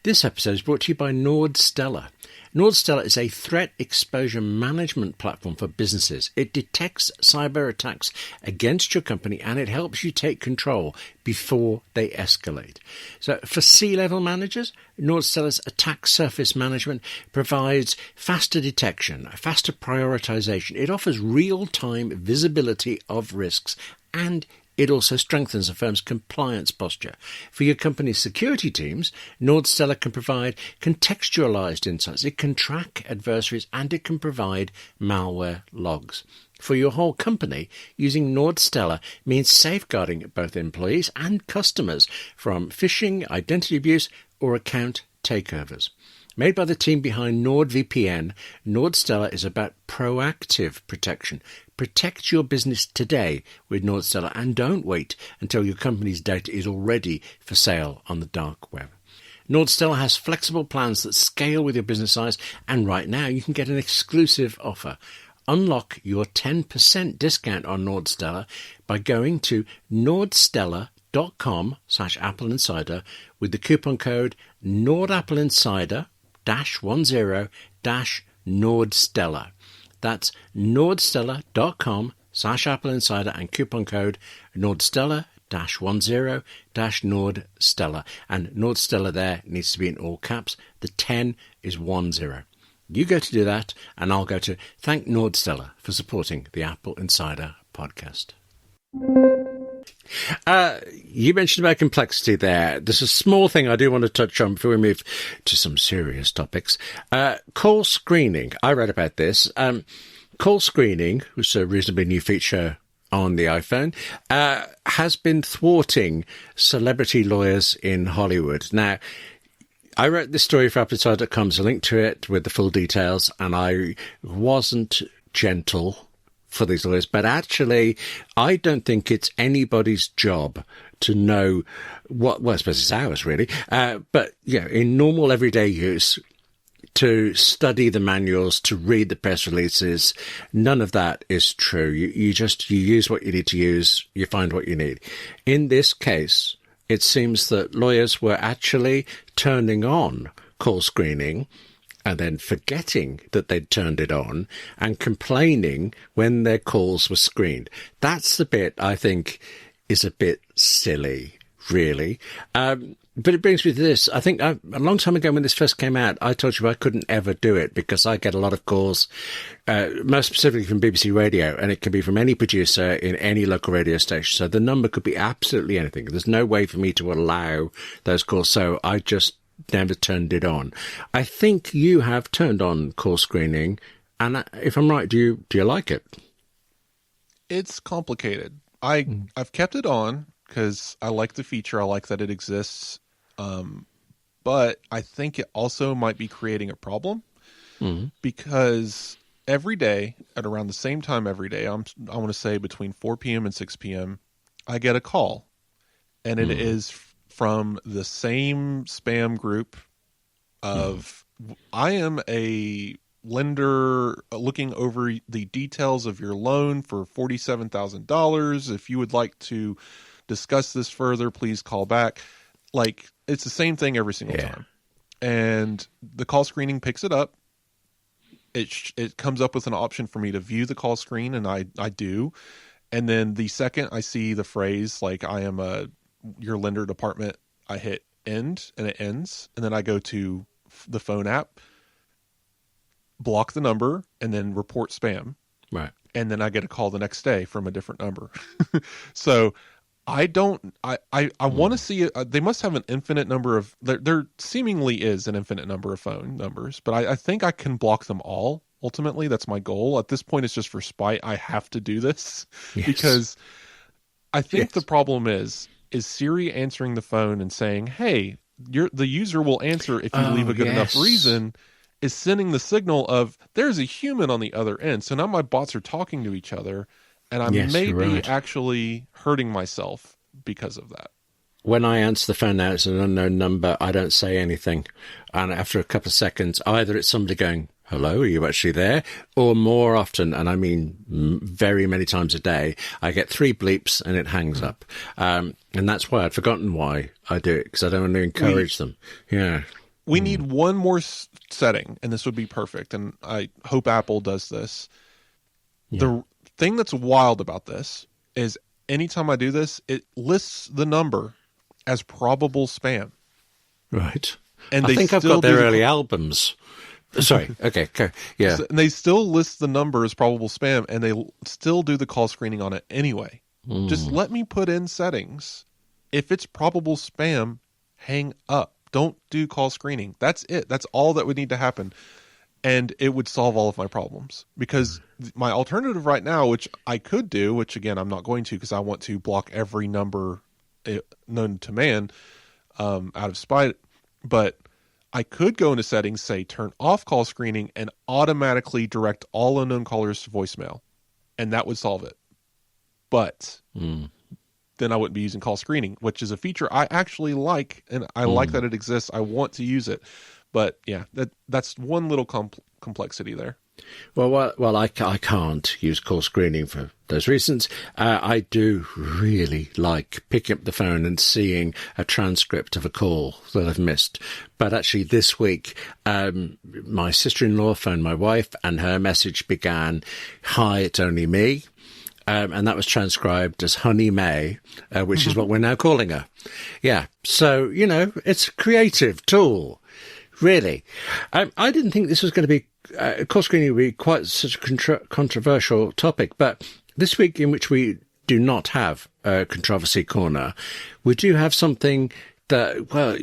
This episode is brought to you by Nordstella. Nordstella is a threat exposure management platform for businesses. It detects cyber attacks against your company and it helps you take control before they escalate. So for C-level managers, Nordstella's attack surface management provides faster detection, faster prioritization. It offers real-time visibility of risks and it also strengthens a firm's compliance posture. For your company's security teams, Nordstella can provide contextualized insights. It can track adversaries and it can provide malware logs. For your whole company, using Nordstella means safeguarding both employees and customers from phishing, identity abuse, or account takeovers. Made by the team behind NordVPN, Nordstella is about proactive protection. Protect your business today with Nordstella and don't wait until your company's data is already for sale on the dark web. Nordstella has flexible plans that scale with your business size, and right now you can get an exclusive offer. Unlock your 10% discount on Nordstella by going to nordstella.com/AppleInsider with the coupon code NordAppleInsider -10-Nordstella. That's nordstella.com/AppleInsider and coupon code Nordstella-10-Nordstella. And Nordstella there needs to be in all caps. The 10 is 10. You go to do that, and I'll go to thank Nordstella for supporting the Apple Insider podcast. You mentioned about complexity there. There's a small thing I do want to touch on before we move to some serious topics. Call screening. I read about this. Call screening, which is a reasonably new feature on the iPhone, has been thwarting celebrity lawyers in Hollywood. Now, I wrote this story for AppleInsider.com, so a link to it with the full details, and I wasn't gentle for these lawyers, but actually, I don't think it's anybody's job to know well, I suppose it's ours, really, but, in normal everyday use, to study the manuals, to read the press releases, none of that is true. You use what you need to use, you find what you need. In this case, it seems that lawyers were actually turning on call screening and then forgetting that they'd turned it on and complaining when their calls were screened. That's the bit I think is a bit silly, really. But it brings me to this. I think a long time ago when this first came out, I told you I couldn't ever do it because I get a lot of calls, most specifically from BBC Radio, and it can be from any producer in any local radio station. So the number could be absolutely anything. There's no way for me to allow those calls. So I just never turned it on. I think you have turned on call screening, and if I'm right, do you like it? It's complicated. I've kept it on because I like the feature. I like that it exists. But I think it also might be creating a problem because every day at around the same time every day, I want to say between 4 p.m. and 6 p.m., I get a call, and it is from the same spam group of I am a lender looking over the details of your loan for $47,000. If you would like to discuss this further, please call back. Like, it's the same thing every single time. And the call screening picks it up. It comes up with an option for me to view the call screen, and I do. And then the second I see the phrase, like, I am your lender department, I hit end, and it ends. And then I go to the phone app, block the number, and then report spam. Right. And then I get a call the next day from a different number. So I want to see it. They must have an infinite number of, there seemingly is an infinite number of phone numbers, but I think I can block them all. Ultimately, that's my goal. At this point, it's just for spite. I have to do this because I think the problem is Siri answering the phone and saying, hey, the user will answer if you leave a good enough reason, is sending the signal of there's a human on the other end. So now my bots are talking to each other, and I may be actually hurting myself because of that. When I answer the phone now, it's an unknown number. I don't say anything. And after a couple of seconds, either it's somebody going, hello, are you actually there? Or more often, and I mean very many times a day, I get 3 bleeps and it hangs up. And that's why I'd forgotten why I do it, because I don't want to encourage them. Yeah. We need one more setting, and this would be perfect. And I hope Apple does this. Yeah. The thing that's wild about this is anytime I do this, it lists the number as probable spam. Right. And I think I've got their early albums. Sorry. Okay. Yeah. And they still list the number as probable spam, and they still do the call screening on it anyway. Just let me put in settings. If it's probable spam, hang up. Don't do call screening. That's it. That's all that would need to happen. And it would solve all of my problems. Because my alternative right now, which I could do, which again, I'm not going to because I want to block every number known to man out of spite. But I could go into settings, say turn off call screening, and automatically direct all unknown callers to voicemail. And that would solve it. But then I wouldn't be using call screening, which is a feature I actually like, and I like that it exists. I want to use it. But yeah, that's one little complexity there. Well, I can't use call screening for those reasons. I do really like picking up the phone and seeing a transcript of a call that I've missed. But actually this week, my sister-in-law phoned my wife and her message began, "Hi, it's only me." And that was transcribed as Honey May, which is what we're now calling her. Yeah. So, it's a creative tool, really. I didn't think this was going to be, call screening would be quite such a controversial topic. But this week, in which we do not have a controversy corner, we do have something that, well,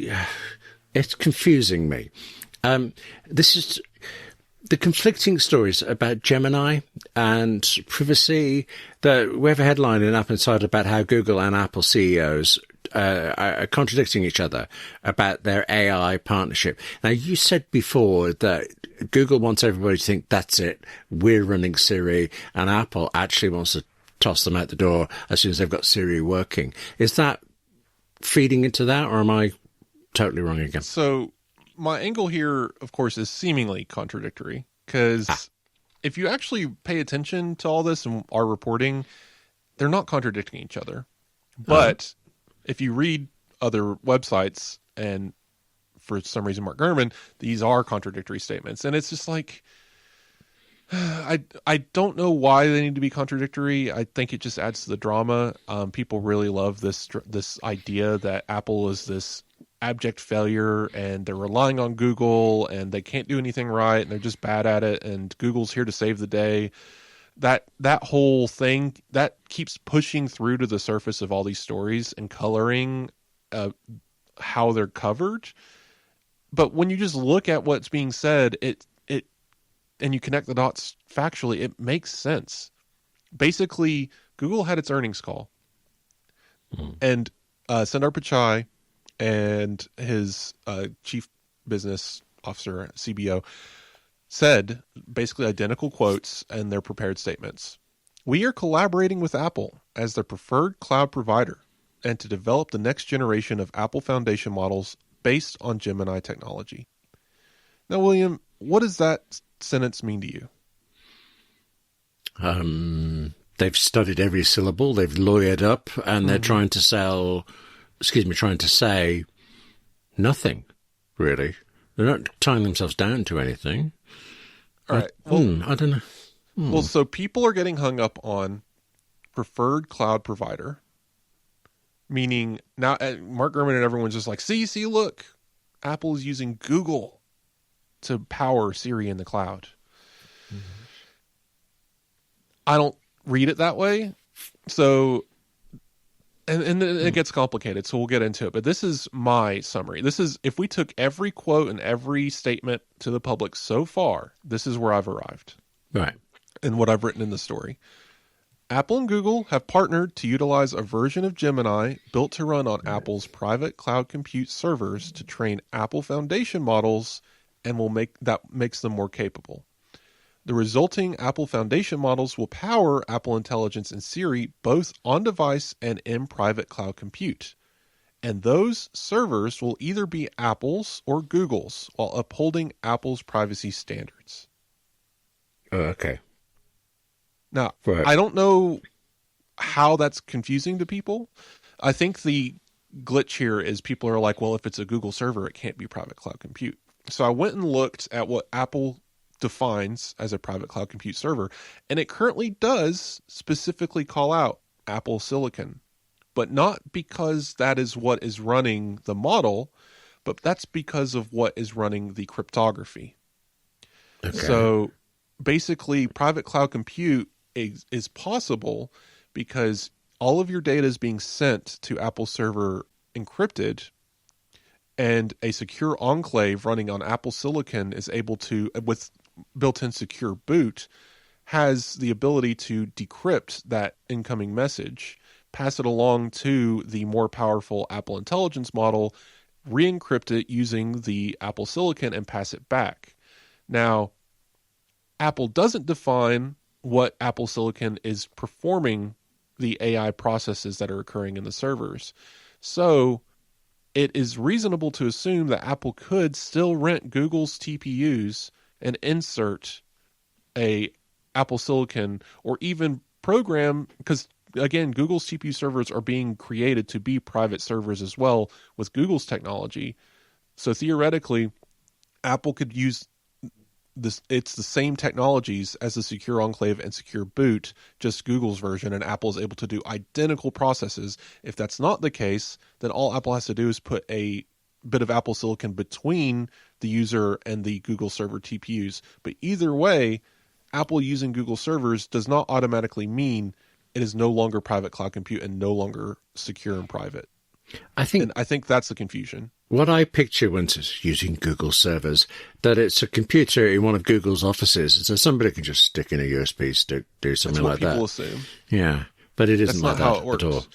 it's confusing me. This is the conflicting stories about Gemini and privacy. We have a headline in AppleInsider about how Google and Apple CEOs are contradicting each other about their AI partnership. Now, you said before that Google wants everybody to think that's it, we're running Siri, and Apple actually wants to toss them out the door as soon as they've got Siri working. Is that feeding into that, or am I totally wrong again? So my angle here, of course, is seemingly contradictory, because if you actually pay attention to all this and our reporting, they're not contradicting each other. But if you read other websites, and for some reason Mark Gurman, these are contradictory statements. And it's just like, I don't know why they need to be contradictory. I think it just adds to the drama. People really love this idea that Apple is this abject failure and they're relying on Google and they can't do anything right and they're just bad at it and Google's here to save the day. That whole thing, that keeps pushing through to the surface of all these stories and coloring how they're covered. But when you just look at what's being said, it and you connect the dots factually, it makes sense. Basically, Google had its earnings call. And Sundar Pichai and his chief business officer, CBO, said basically identical quotes and their prepared statements. "We are collaborating with Apple as their preferred cloud provider and to develop the next generation of Apple Foundation models based on Gemini technology." Now, William, what does that sentence mean to you? They've studied every syllable, they've lawyered up, and they're trying to say nothing, really. They're not tying themselves down to anything. All right. Well, I don't know. Well, so people are getting hung up on preferred cloud provider, meaning now Mark Gurman and everyone's just like, see, look, Apple is using Google to power Siri in the cloud. I don't read it that way. So, and it gets complicated, so we'll get into it. But this is my summary. This is, if we took every quote and every statement to the public so far, this is where I've arrived. Right. And what I've written in the story. Apple and Google have partnered to utilize a version of Gemini built to run on Apple's private cloud compute servers to train Apple Foundation models and makes them more capable. The resulting Apple Foundation models will power Apple Intelligence and Siri both on-device and in private cloud compute. And those servers will either be Apple's or Google's while upholding Apple's privacy standards. Okay. Now, I don't know how that's confusing to people. I think the glitch here is people are like, well, if it's a Google server, it can't be private cloud compute. So I went and looked at what Apple defines as a private cloud compute server, and it currently does specifically call out Apple Silicon, but not because that is what is running the model, but that's because of what is running the cryptography. Okay. So basically, private cloud compute is possible because all of your data is being sent to Apple server encrypted, and a secure enclave running on Apple Silicon is able to, with built-in secure boot, has the ability to decrypt that incoming message, pass it along to the more powerful Apple intelligence model, re-encrypt it using the Apple Silicon, and pass it back. Now, Apple doesn't define what Apple Silicon is performing the AI processes that are occurring in the servers. So it is reasonable to assume that Apple could still rent Google's TPUs and insert a Apple Silicon, or even program, because again, Google's TPU servers are being created to be private servers as well with Google's technology. So theoretically, Apple could use this. It's the same technologies as the secure enclave and secure boot, just Google's version, and Apple is able to do identical processes. If that's not the case, then all Apple has to do is put a bit of Apple Silicon between the user and the Google server TPUs. But either way, Apple using Google servers does not automatically mean it is no longer private cloud compute and no longer secure and private. I think that's the confusion. What I picture when it's using Google servers, that it's a computer in one of Google's offices, so somebody can just stick in a USB stick, do something like that. That's what people assume. Yeah, but it isn't like that at all.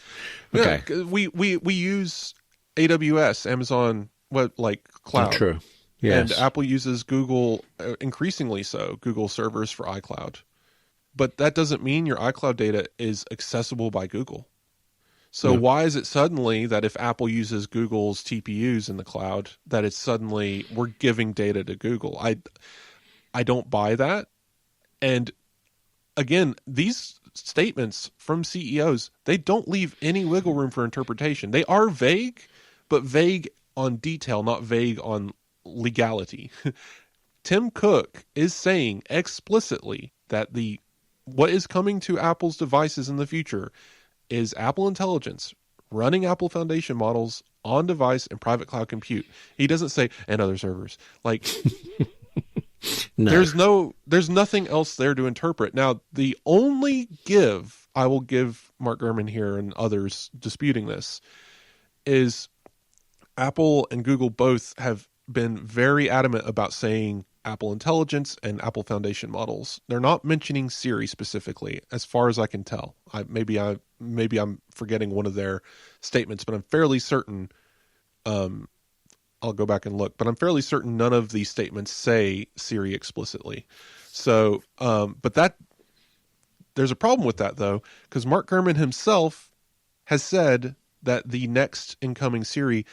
Okay, yeah, we use AWS, Amazon, cloud. Oh, true. Yes. And Apple uses Google, increasingly so, Google servers for iCloud. But that doesn't mean your iCloud data is accessible by Google. So why is it suddenly that if Apple uses Google's TPUs in the cloud, that it's suddenly we're giving data to Google? I don't buy that. And again, these statements from CEOs, they don't leave any wiggle room for interpretation. They are vague, but vague on detail, not vague on legality. Tim Cook is saying explicitly that what is coming to Apple's devices in the future is Apple Intelligence running Apple Foundation models on device and private cloud compute. He doesn't say and other servers. No. There's nothing else there to interpret. Now, the only give I will give Mark Gurman here and others disputing this is Apple and Google both have been very adamant about saying Apple Intelligence and Apple Foundation models. They're not mentioning Siri specifically, as far as I can tell. Maybe I'm forgetting one of their statements, but I'm fairly certain. I'll go back and look, but I'm fairly certain none of these statements say Siri explicitly. So, but there's a problem with that though, because Mark Gurman himself has said that the next incoming Siri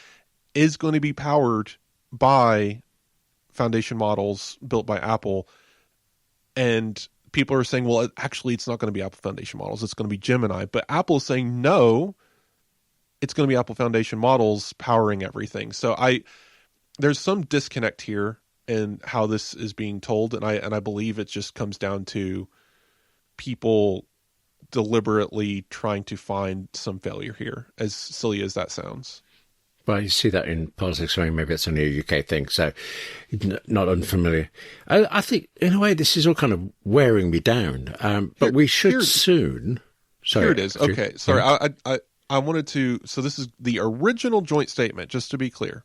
is going to be powered by foundation models built by Apple. And people are saying, well, actually, it's not going to be Apple Foundation models. It's going to be Gemini. But Apple is saying, no, it's going to be Apple Foundation models powering everything. So there's some disconnect here in how this is being told. And I believe it just comes down to people deliberately trying to find some failure here, as silly as that sounds. Well, you see that in politics. I mean, maybe it's only a UK thing, so not unfamiliar. I think, in a way, this is all kind of wearing me down. But we should soon. Sorry, here it is. Okay, sorry. I wanted to. So this is the original joint statement. Just to be clear,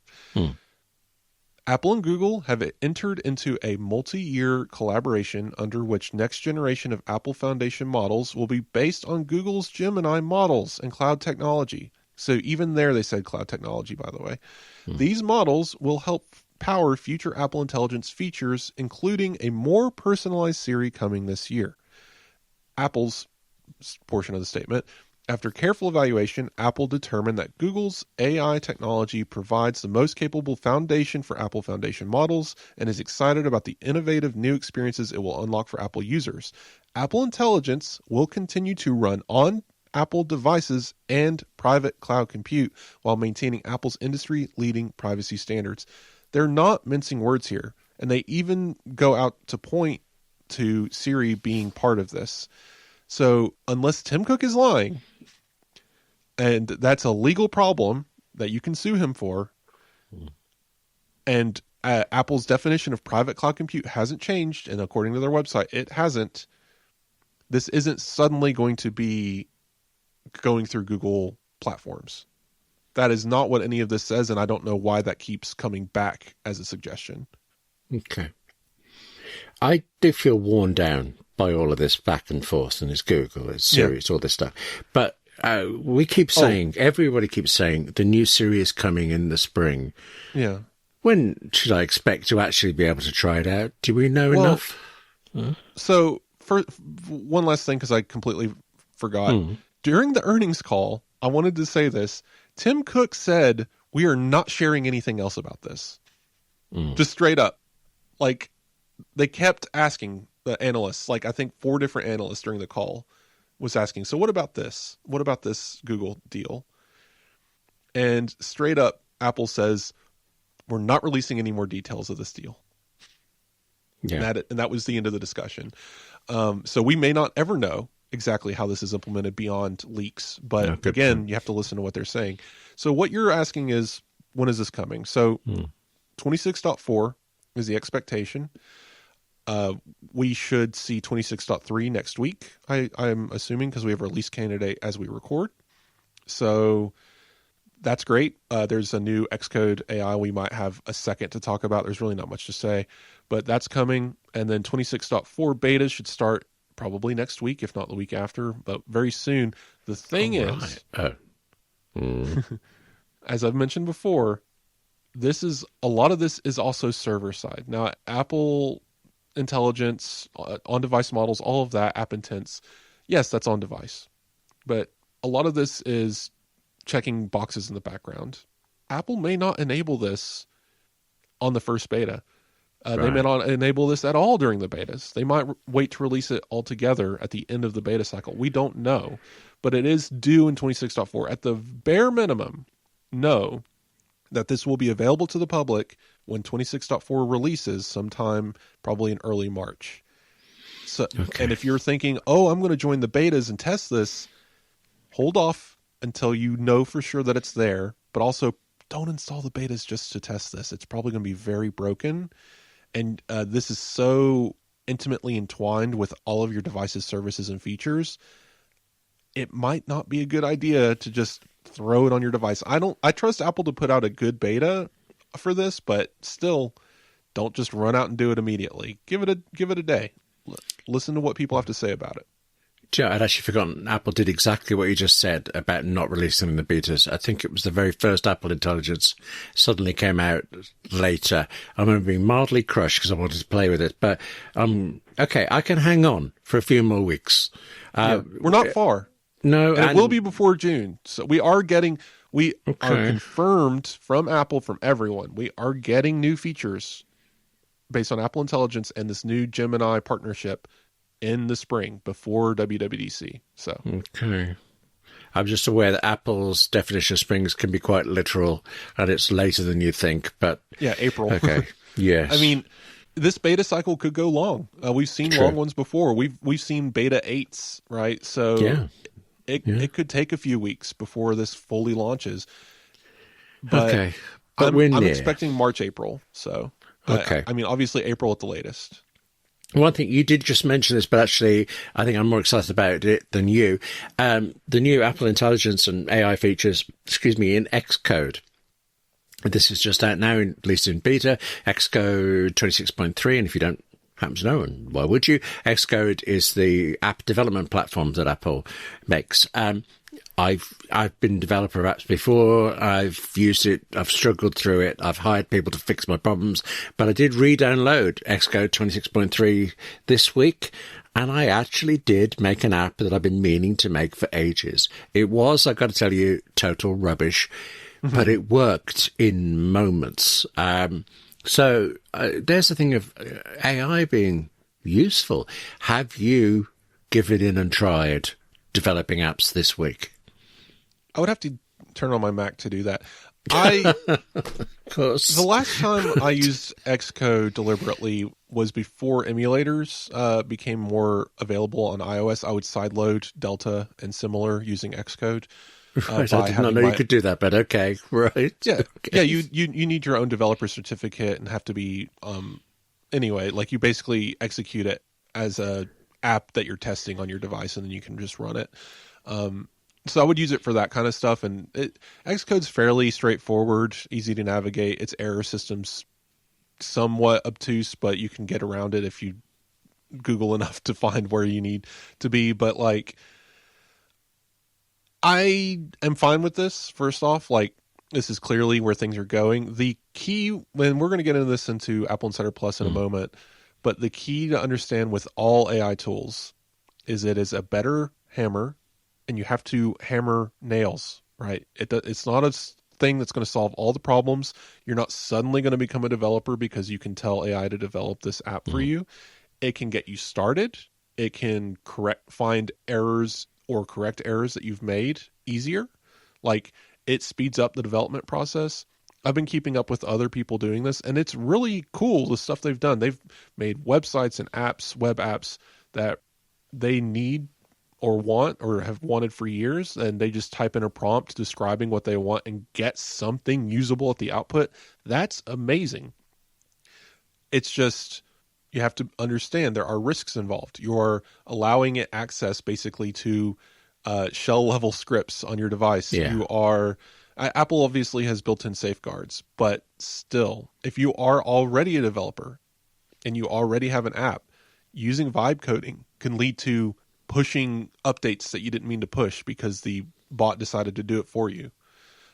Apple and Google have entered into a multi-year collaboration under which next generation of Apple Foundation models will be based on Google's Gemini models and cloud technology. So even there, they said cloud technology, by the way. These models will help power future Apple Intelligence features, including a more personalized Siri coming this year. Apple's portion of the statement. After careful evaluation, Apple determined that Google's AI technology provides the most capable foundation for Apple Foundation models and is excited about the innovative new experiences it will unlock for Apple users. Apple Intelligence will continue to run on Apple devices and private cloud compute while maintaining Apple's industry-leading privacy standards. They're not mincing words here, and they even go out to point to Siri being part of this. So unless Tim Cook is lying, and that's a legal problem that you can sue him for, and Apple's definition of private cloud compute hasn't changed, and according to their website, it hasn't, this isn't suddenly going to be going through Google platforms. That is not what any of this says, and I don't know why that keeps coming back as a suggestion. Okay. I do feel worn down by all of this back and forth, and it's Google, it's Siri, it's all this stuff. But we keep saying, everybody keeps saying, the new Siri is coming in the spring. Yeah. When should I expect to actually be able to try it out? Do we know enough? So, for one last thing, because I completely forgot. During the earnings call, I wanted to say this. Tim Cook said, we are not sharing anything else about this. Just straight up. Like, they kept asking the analysts, like I think 4 different analysts during the call was asking, so what about this? What about this Google deal? And straight up, Apple says, we're not releasing any more details of this deal. Yeah. And that was the end of the discussion. So we may not ever know exactly how this is implemented beyond leaks. But again, you have to listen to what they're saying. So what you're asking is, when is this coming? So 26.4 is the expectation. We should see 26.3 next week, I'm assuming, because we have a release candidate as we record. So that's great. There's a new Xcode AI we might have a second to talk about. There's really not much to say, but that's coming. And then 26.4 beta should start probably next week, if not the week after, but very soon. The thing is, as I've mentioned before, a lot of this is also server side. Now, Apple Intelligence, on-device models, all of that, App Intents, yes, that's on-device. But a lot of this is checking boxes in the background. Apple may not enable this on the first beta. They may not enable this at all during the betas. They might wait to release it altogether at the end of the beta cycle. We don't know. But it is due in 26.4. At the bare minimum, that this will be available to the public when 26.4 releases sometime probably in early March. So, and if you're thinking, I'm going to join the betas and test this, hold off until you know for sure that it's there, but also don't install the betas just to test this. It's probably going to be very broken. And this is so intimately entwined with all of your device's services and features. It might not be a good idea to just throw it on your device. I trust Apple to put out a good beta for this, but still, don't just run out and do it immediately. Give it a day. Listen to what people have to say about it. Yeah, I'd actually forgotten Apple did exactly what you just said about not releasing the betas. I think it was the very first Apple Intelligence suddenly came out later. I remember being mildly crushed because I wanted to play with it. But, okay, I can hang on for a few more weeks. We're not far. No. And it will be before June. So we are confirmed from Apple, from everyone. We are getting new features based on Apple Intelligence and this new Gemini partnership in the spring before WWDC. So okay, I'm just aware that Apple's definition of springs can be quite literal, and it's later than you think. But yeah, April. Okay, yes. I mean, this beta cycle could go long. We've seen long ones before. We've seen beta 8s, right? So it could take a few weeks before this fully launches. But I'm expecting March, April. So I mean, obviously April at the latest. One thing, you did just mention this, but actually I think I'm more excited about it than you. The new Apple Intelligence and AI features, in Xcode. This is just out now, at least in beta, Xcode 26.3, and if you don't happen to know, and why would you, Xcode is the app development platform that Apple makes. I've been a developer of apps before. I've used it. I've struggled through it. I've hired people to fix my problems. But I did re-download Xcode 26.3 this week, and I actually did make an app that I've been meaning to make for ages. It was, I've got to tell you, total rubbish, but it worked in moments. So there's the thing of AI being useful. Have you given in and tried developing apps this week? I would have to turn on my Mac to do that. Of course. The last time I used Xcode deliberately was before emulators became more available on iOS. I would sideload Delta and similar using Xcode. Right, I did not know you could do that, but okay, right. Yeah, okay. Yeah. You need your own developer certificate and have to be anyway. Like you basically execute it as a app that you're testing on your device, and then you can just run it. So I would use it for that kind of stuff, and Xcode's fairly straightforward, easy to navigate. Its error system's somewhat obtuse, but you can get around it if you Google enough to find where you need to be. But like, I am fine with this. First off, like, this is clearly where things are going. The key, and we're going to get into this into Apple Insider Plus in a moment, but the key to understand with all AI tools is it is a better hammer, and you have to hammer nails, right? It's not a thing that's going to solve all the problems. You're not suddenly going to become a developer because you can tell AI to develop this app for you. It can get you started. It can find errors or correct errors that you've made easier. Like, it speeds up the development process. I've been keeping up with other people doing this, and it's really cool, the stuff they've done. They've made websites and apps, web apps that they need or want or have wanted for years, and they just type in a prompt describing what they want and get something usable at the output. That's amazing. It's just, you have to understand there are risks involved. You're allowing it access basically to shell level scripts on your device. Yeah. Apple obviously has built-in safeguards, but still, if you are already a developer and you already have an app, using vibe coding can lead to pushing updates that you didn't mean to push because the bot decided to do it for you,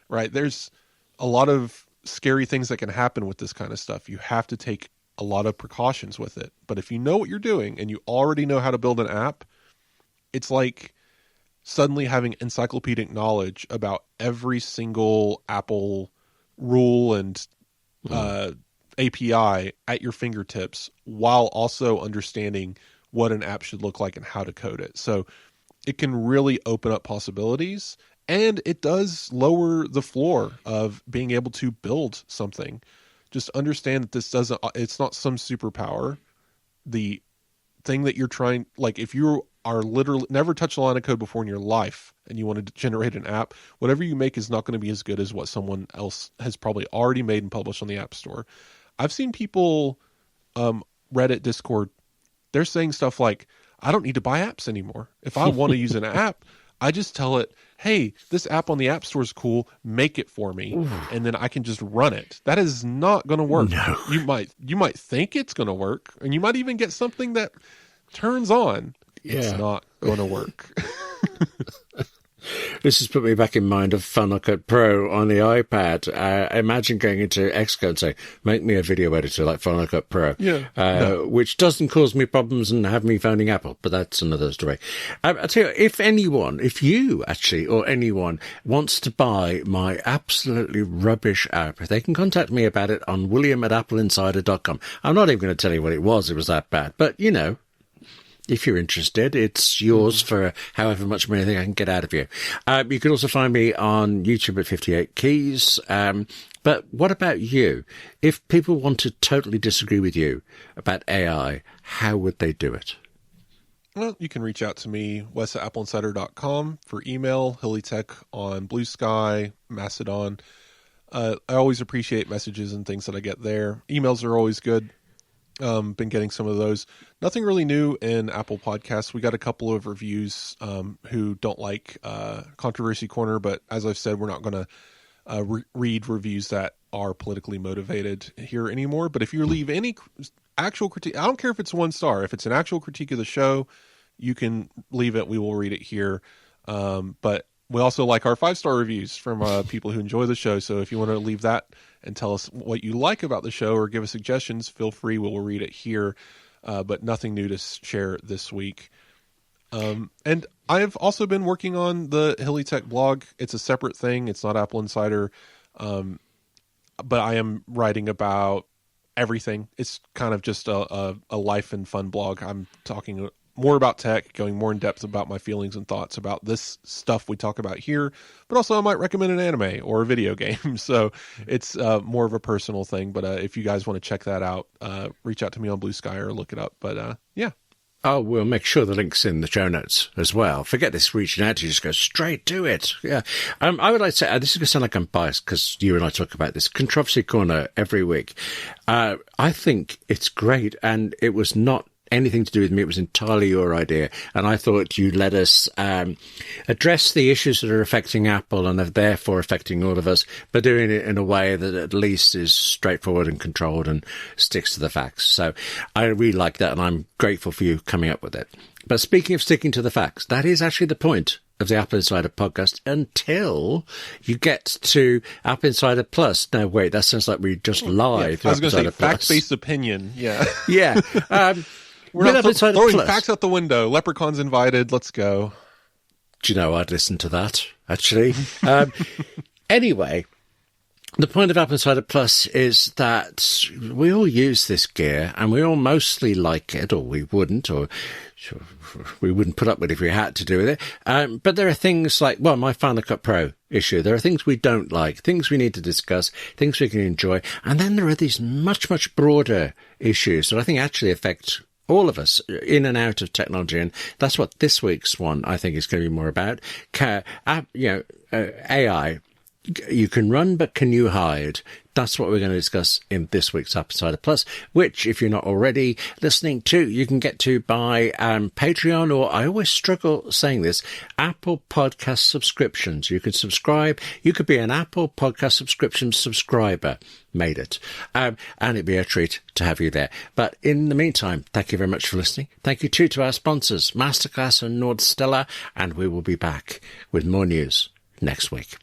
right? There's a lot of scary things that can happen with this kind of stuff. You have to take a lot of precautions with it. But if you know what you're doing and you already know how to build an app, it's like suddenly having encyclopedic knowledge about every single Apple rule and API at your fingertips, while also understanding what an app should look like and how to code it. So it can really open up possibilities, and it does lower the floor of being able to build something. Just understand that it's not some superpower. The thing that you're trying, like, if you are literally never touched a line of code before in your life and you want to generate an app, whatever you make is not going to be as good as what someone else has probably already made and published on the App Store. I've seen people, Reddit, Discord, they're saying stuff like, I don't need to buy apps anymore. If I want to use an app, I just tell it, hey, this app on the App Store is cool, make it for me, and then I can just run it. That is not going to work. No. You might think it's going to work, and you might even get something that turns on. Yeah. It's not going to work. This has put me back in mind of Final Cut Pro on the iPad. Imagine going into Xcode and saying, make me a video editor like Final Cut Pro, which doesn't cause me problems and have me phoning Apple, but that's another story. I'll tell you, if you actually, or anyone wants to buy my absolutely rubbish app, they can contact me about it on william@appleinsider.com. I'm not even going to tell you what it was that bad, but you know, if you're interested, it's yours for however much money I can get out of you. You can also find me on YouTube at 58 Keys. But what about you? If people want to totally disagree with you about AI, how would they do it? Well, you can reach out to me, Wes at AppleInsider.com, for email, HillyTech on Blue Sky, Mastodon. I always appreciate messages and things that I get there. Emails are always good. Been getting some of those. Nothing really new in Apple Podcasts. We got a couple of reviews who don't like Controversy Corner, but as I've said, we're not going to read reviews that are politically motivated here anymore. But if you leave any actual critique, I don't care if it's 1 star. If it's an actual critique of the show, you can leave it. We will read it here. But we also like our 5-star reviews from people who enjoy the show. So if you want to leave that and tell us what you like about the show or give us suggestions, feel free. We'll read it here. But nothing new to share this week. And I've also been working on the HillyTech blog. It's a separate thing. It's not Apple Insider. But I am writing about everything. It's kind of just a life and fun blog. I'm talking more about tech, going more in depth about my feelings and thoughts about this stuff we talk about here, but also I might recommend an anime or a video game. So it's more of a personal thing. But if you guys want to check that out, reach out to me on Blue Sky or look it up. But yeah. Oh, we'll make sure the link's in the show notes as well. Forget this reaching out to you, just go straight to it. Yeah. I would like to say, this is going to sound like I'm biased because you and I talk about this Controversy Corner every week. I think it's great, and it was not anything to do with me. It was entirely your idea. And I thought you'd let us address the issues that are affecting Apple and are therefore affecting all of us, but doing it in a way that at least is straightforward and controlled and sticks to the facts. So I really like that, and I'm grateful for you coming up with it. But speaking of sticking to the facts, that is actually the point of the Apple Insider podcast until you get to Apple Insider Plus. No, wait, that sounds like we just lied. Yeah, I was going to say fact-based opinion. Yeah. Yeah. We're not throwing facts out the window. Leprechauns invited. Let's go. Do you know, I'd listen to that, actually. Anyway, the point of Apple Insider Plus is that we all use this gear and we all mostly like it, or we wouldn't, or we wouldn't put up with it if we had to do with it. But there are things like, well, my Final Cut Pro issue. There are things we don't like, things we need to discuss, things we can enjoy. And then there are these much, much broader issues that I think actually affect all of us in and out of technology. And that's what this week's one, I think, is going to be more about. AI. You can run, but can you hide? That's what we're going to discuss in this week's Apple Insider Plus, which, if you're not already listening to, you can get to by Patreon, or I always struggle saying this, Apple Podcast subscriptions. You can subscribe. You could be an Apple Podcast subscription subscriber. Made it. And it'd be a treat to have you there. But in the meantime, thank you very much for listening. Thank you too to our sponsors, Masterclass and Nordstella, and we will be back with more news next week.